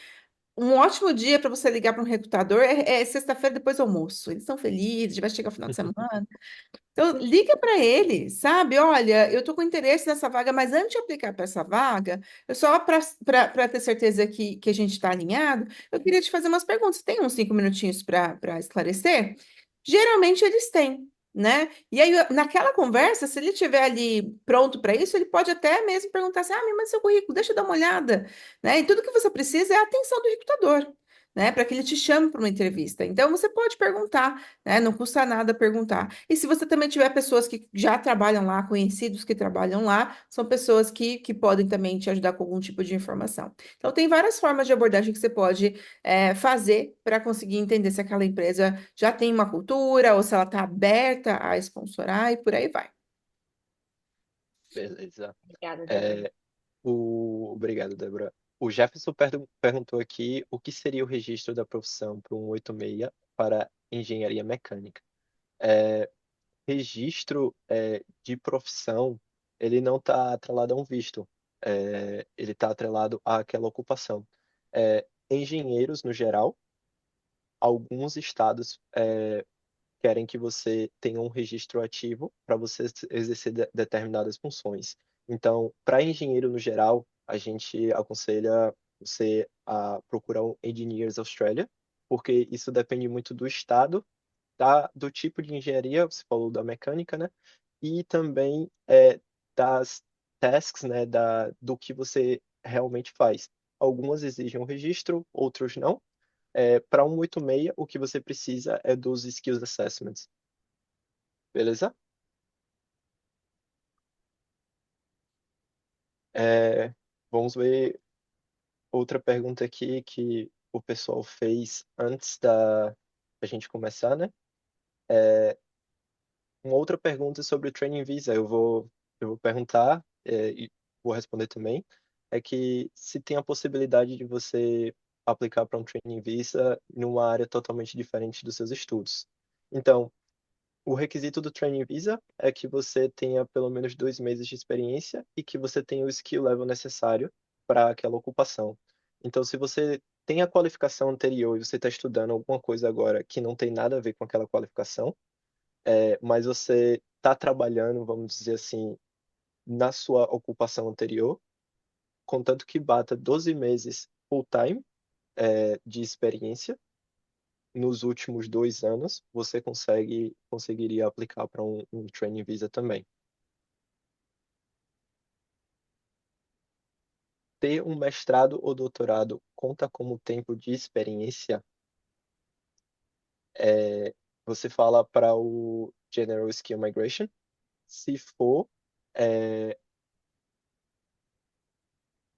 um ótimo dia para você ligar para um recrutador é sexta-feira depois do almoço. Eles estão felizes, vai chegar o final de semana. Então, liga para ele, sabe? Olha, eu estou com interesse nessa vaga, mas antes de aplicar para essa vaga, eu só para ter certeza que a gente está alinhado, eu queria te fazer umas perguntas. Tem uns 5 minutinhos para esclarecer? Geralmente eles têm, né? E aí, naquela conversa, se ele estiver ali pronto para isso, ele pode até mesmo perguntar assim: me manda seu currículo, deixa eu dar uma olhada, né? E tudo que você precisa é a atenção do recrutador. Né, para que ele te chame para uma entrevista. Então, você pode perguntar, né? Não custa nada perguntar. E se você também tiver pessoas que já trabalham lá, conhecidos que trabalham lá, são pessoas que podem também te ajudar com algum tipo de informação. Então, tem várias formas de abordagem que você pode fazer para conseguir entender se aquela empresa já tem uma cultura ou se ela está aberta a sponsorar e por aí vai. Beleza. Obrigada, Débora. Obrigado, Débora. O Jefferson perguntou aqui o que seria o registro da profissão para um 86 para engenharia mecânica. Registro de profissão, ele não está atrelado a um visto, ele está atrelado àquela ocupação. Engenheiros, no geral, alguns estados querem que você tenha um registro ativo para você exercer determinadas funções. Então, para engenheiro no geral, a gente aconselha você a procurar um Engineers Australia, porque isso depende muito do estado, do tipo de engenharia, você falou da mecânica, né? E também das tasks, né? Do que você realmente faz. Algumas exigem um registro, outros não. Para 186, o que você precisa é dos Skills Assessments. Beleza? Vamos ver outra pergunta aqui que o pessoal fez antes da gente começar, né? Uma outra pergunta sobre o Training Visa, eu vou perguntar e vou responder também, é que se tem a possibilidade de você aplicar para um Training Visa numa área totalmente diferente dos seus estudos. Então, o requisito do Training Visa é que você tenha pelo menos 2 meses de experiência e que você tenha o skill level necessário para aquela ocupação. Então, se você tem a qualificação anterior e você está estudando alguma coisa agora que não tem nada a ver com aquela qualificação, mas você está trabalhando, vamos dizer assim, na sua ocupação anterior, contanto que bata 12 meses full-time de experiência nos últimos 2 anos, você conseguiria aplicar para um Training Visa também. Ter um mestrado ou doutorado conta como tempo de experiência? Você fala para o General Skill Migration. Se for, é,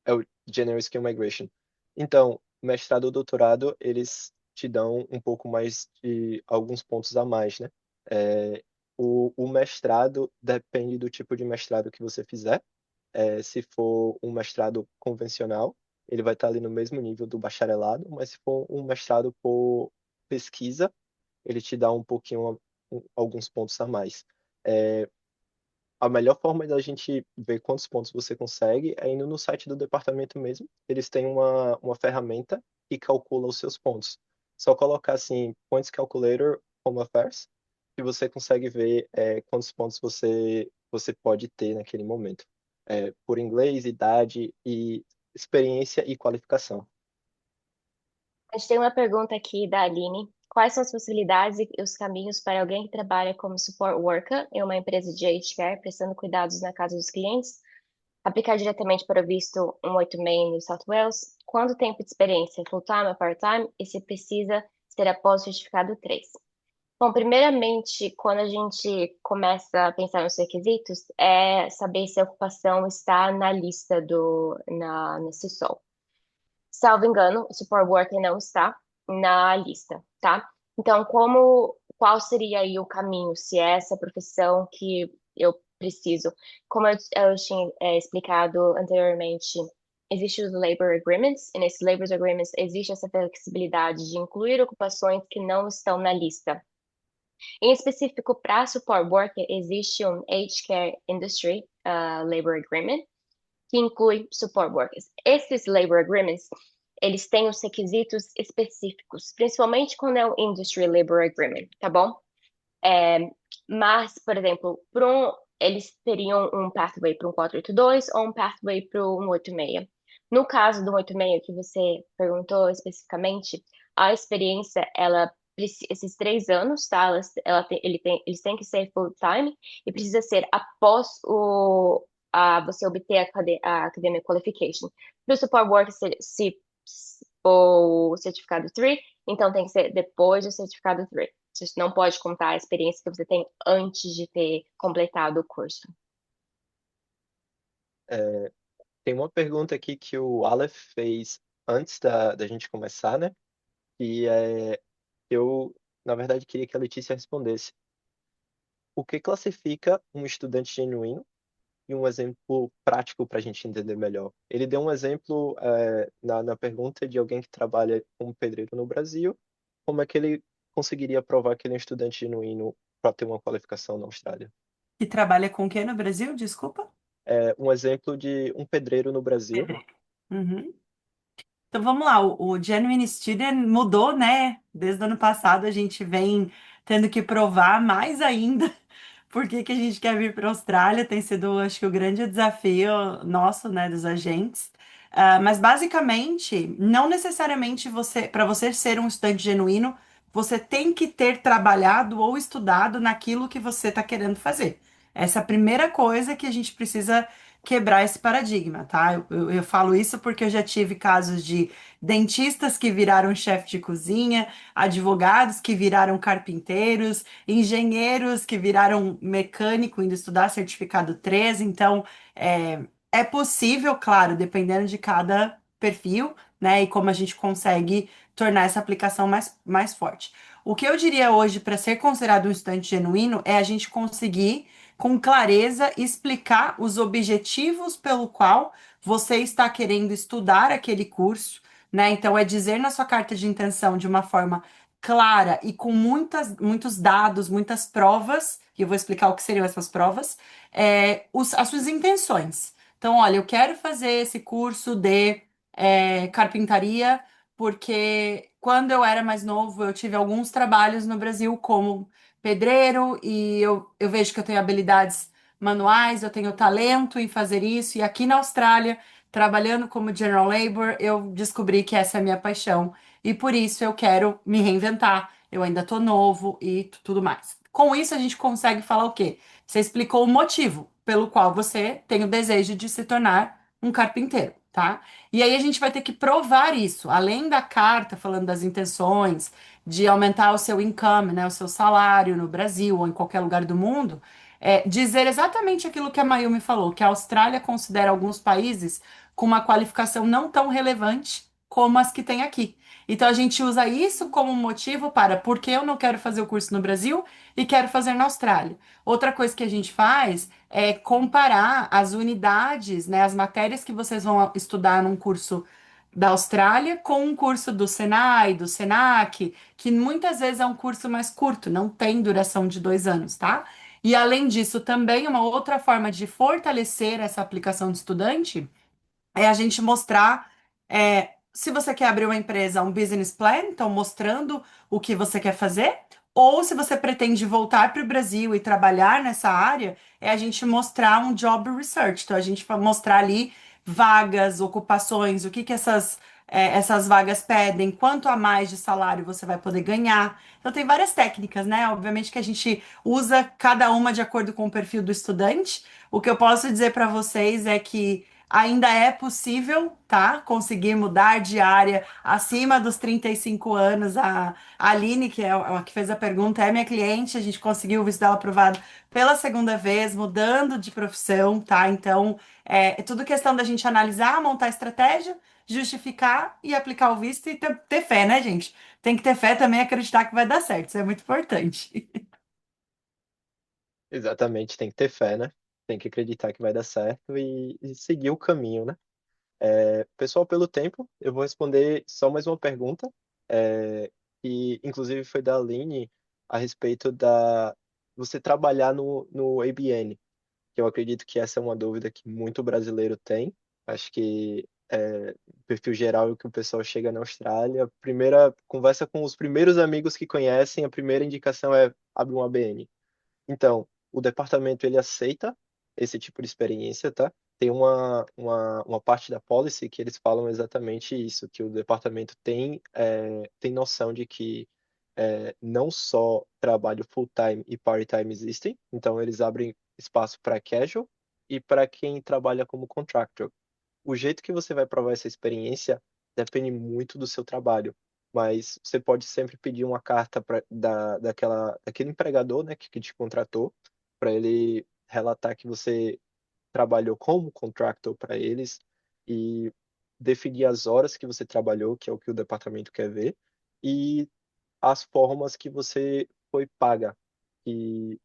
é o General Skill Migration. Então, mestrado ou doutorado, eles te dão um pouco mais de alguns pontos a mais, né? O mestrado depende do tipo de mestrado que você fizer. Se for um mestrado convencional, ele vai estar ali no mesmo nível do bacharelado, mas se for um mestrado por pesquisa, ele te dá um pouquinho, alguns pontos a mais. A melhor forma da gente ver quantos pontos você consegue é indo no site do departamento mesmo. Eles têm uma ferramenta que calcula os seus pontos. Só colocar assim, Points Calculator Home Affairs, que você consegue ver quantos pontos você pode ter naquele momento. Por inglês, idade e experiência e qualificação. A gente tem uma pergunta aqui da Aline. Quais são as possibilidades e os caminhos para alguém que trabalha como support worker em uma empresa de aged care, prestando cuidados na casa dos clientes, aplicar diretamente para o visto 186 em New South Wales? Quanto tempo de experiência? Full-time ou part-time? E se precisa ser após o certificado 3? Bom, primeiramente, quando a gente começa a pensar nos requisitos, é saber se a ocupação está na lista na CISOL. Salvo engano, o support worker não está na lista, tá? Então, qual seria aí o caminho, se é essa profissão que eu preciso? Como eu tinha explicado anteriormente, existem os labor agreements, e nesses labor agreements existe essa flexibilidade de incluir ocupações que não estão na lista. Em específico, para support worker, existe um Aged Care Industry Labor Agreement, que inclui support workers. Esses labor agreements, eles têm os requisitos específicos, principalmente quando é um Industry Labor Agreement, tá bom? Mas, por exemplo, eles teriam um pathway para um 482 ou um pathway para um 186. No caso do 186 que você perguntou especificamente, a experiência, esses 3 anos, tá? Eles têm que ser full-time e precisa ser após você obter a Academic Qualification. Para o Support Work, o certificado 3, então tem que ser depois do certificado 3. Você não pode contar a experiência que você tem antes de ter completado o curso. Tem uma pergunta aqui que o Aleph fez antes da gente começar, né? E eu, na verdade, queria que a Letícia respondesse. O que classifica um estudante genuíno e um exemplo prático para a gente entender melhor? Ele deu um exemplo na pergunta de alguém que trabalha como pedreiro no Brasil. Como é que ele conseguiria provar que ele é um estudante genuíno para ter uma qualificação na Austrália? Que trabalha com o quê no Brasil? Desculpa. Um exemplo de um pedreiro no Brasil. Uhum. Então vamos lá, o Genuine Student mudou, né? Desde o ano passado a gente vem tendo que provar mais ainda por que que a gente quer vir para a Austrália. Tem sido, acho que, o grande desafio nosso, né, dos agentes. Mas basicamente, não necessariamente para você ser um estudante genuíno, você tem que ter trabalhado ou estudado naquilo que você está querendo fazer. Essa é a primeira coisa que a gente precisa quebrar esse paradigma, tá? Eu falo isso porque eu já tive casos de dentistas que viraram chefe de cozinha, advogados que viraram carpinteiros, engenheiros que viraram mecânico indo estudar certificado 3. Então, é possível, claro, dependendo de cada perfil, né? E como a gente consegue tornar essa aplicação mais forte. O que eu diria hoje para ser considerado um estudante genuíno é a gente conseguir com clareza explicar os objetivos pelo qual você está querendo estudar aquele curso, né? Então, é dizer na sua carta de intenção de uma forma clara e com muitos dados, muitas provas, e eu vou explicar o que seriam essas provas, as suas intenções. Então, olha, eu quero fazer esse curso de carpintaria, porque quando eu era mais novo, eu tive alguns trabalhos no Brasil como pedreiro e eu vejo que eu tenho habilidades manuais, eu tenho talento em fazer isso. E aqui na Austrália, trabalhando como general labor, eu descobri que essa é a minha paixão. E por isso eu quero me reinventar. Eu ainda tô novo e tudo mais. Com isso, a gente consegue falar o quê? Você explicou o motivo pelo qual você tem o desejo de se tornar um carpinteiro, tá? E aí a gente vai ter que provar isso, além da carta falando das intenções, de aumentar o seu income, né, o seu salário no Brasil ou em qualquer lugar do mundo, dizer exatamente aquilo que a Mayumi falou, que a Austrália considera alguns países com uma qualificação não tão relevante como as que tem aqui. Então a gente usa isso como motivo para por que eu não quero fazer o curso no Brasil e quero fazer na Austrália. Outra coisa que a gente faz é comparar as unidades, né, as matérias que vocês vão estudar num curso da Austrália com um curso do Senai, do Senac, que muitas vezes é um curso mais curto, não tem duração de 2 anos, tá? E além disso, também uma outra forma de fortalecer essa aplicação de estudante é a gente mostrar, se você quer abrir uma empresa, um business plan, então mostrando o que você quer fazer, ou se você pretende voltar para o Brasil e trabalhar nessa área, é a gente mostrar um job research, então a gente vai mostrar ali vagas, ocupações, o que que essas vagas pedem, quanto a mais de salário você vai poder ganhar. Então, tem várias técnicas, né? Obviamente que a gente usa cada uma de acordo com o perfil do estudante. O que eu posso dizer para vocês é que ainda é possível, tá? Conseguir mudar de área acima dos 35 anos. A Aline, que é a que fez a pergunta, é minha cliente, a gente conseguiu o visto dela aprovado pela segunda vez, mudando de profissão, tá? Então, é tudo questão da gente analisar, montar estratégia, justificar e aplicar o visto e ter fé, né, gente? Tem que ter fé também e acreditar que vai dar certo, isso é muito importante. Exatamente, tem que ter fé, né? Tem que acreditar que vai dar certo e seguir o caminho, né? Pessoal, pelo tempo, eu vou responder só mais uma pergunta, que inclusive foi da Aline, a respeito da você trabalhar no ABN, que eu acredito que essa é uma dúvida que muito brasileiro tem. Acho que o perfil geral é que o pessoal chega na Austrália, primeira conversa com os primeiros amigos que conhecem, a primeira indicação é abrir um ABN. Então, o departamento ele aceita esse tipo de experiência, tá? Tem uma parte da policy que eles falam exatamente isso, que o departamento tem noção de que não só trabalho full-time e part-time existem, então eles abrem espaço para casual e para quem trabalha como contractor. O jeito que você vai provar essa experiência depende muito do seu trabalho, mas você pode sempre pedir uma carta daquele empregador, né, que te contratou, para ele relatar que você trabalhou como contractor para eles e definir as horas que você trabalhou, que é o que o departamento quer ver, e as formas que você foi paga. E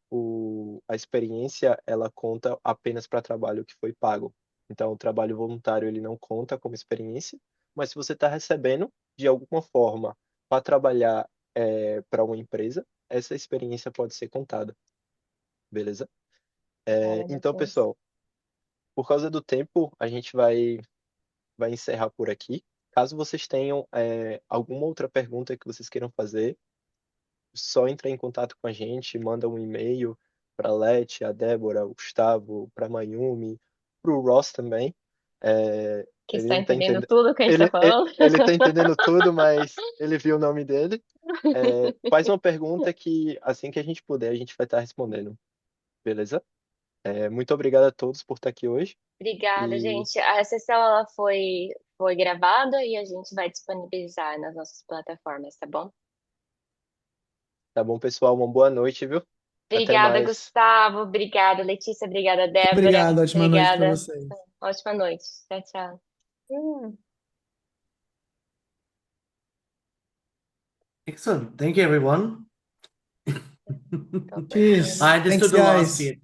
a experiência, ela conta apenas para trabalho que foi pago. Então, o trabalho voluntário, ele não conta como experiência, mas se você está recebendo, de alguma forma, para trabalhar para uma empresa, essa experiência pode ser contada, beleza? Caramba, Então, nossa. pessoal, por causa do tempo, a gente vai encerrar por aqui. Caso vocês tenham alguma outra pergunta que vocês queiram fazer, só entrar em contato com a gente, manda um e-mail para a Leti, a Débora, o Gustavo, para a Mayumi, para o Ross também. Que Ele está não está entendendo entendendo. tudo que a gente está falando? Ele tá entendendo tudo, mas ele viu o nome dele. Faz uma pergunta que assim que a gente puder, a gente vai estar respondendo, beleza? Muito obrigado a todos por estar aqui hoje. Obrigada, E gente. A sessão ela foi gravada e a gente vai disponibilizar nas nossas plataformas, tá bom? tá bom, pessoal, uma boa noite, viu? Até Obrigada, mais. Gustavo. Obrigada, Letícia. Obrigada, Débora. Obrigado, ótima noite para Obrigada. vocês. Ótima noite. Tchau, tchau. Excellent. Thank you, everyone. Então, Cheers. I Thanks, understood the last guys. bit.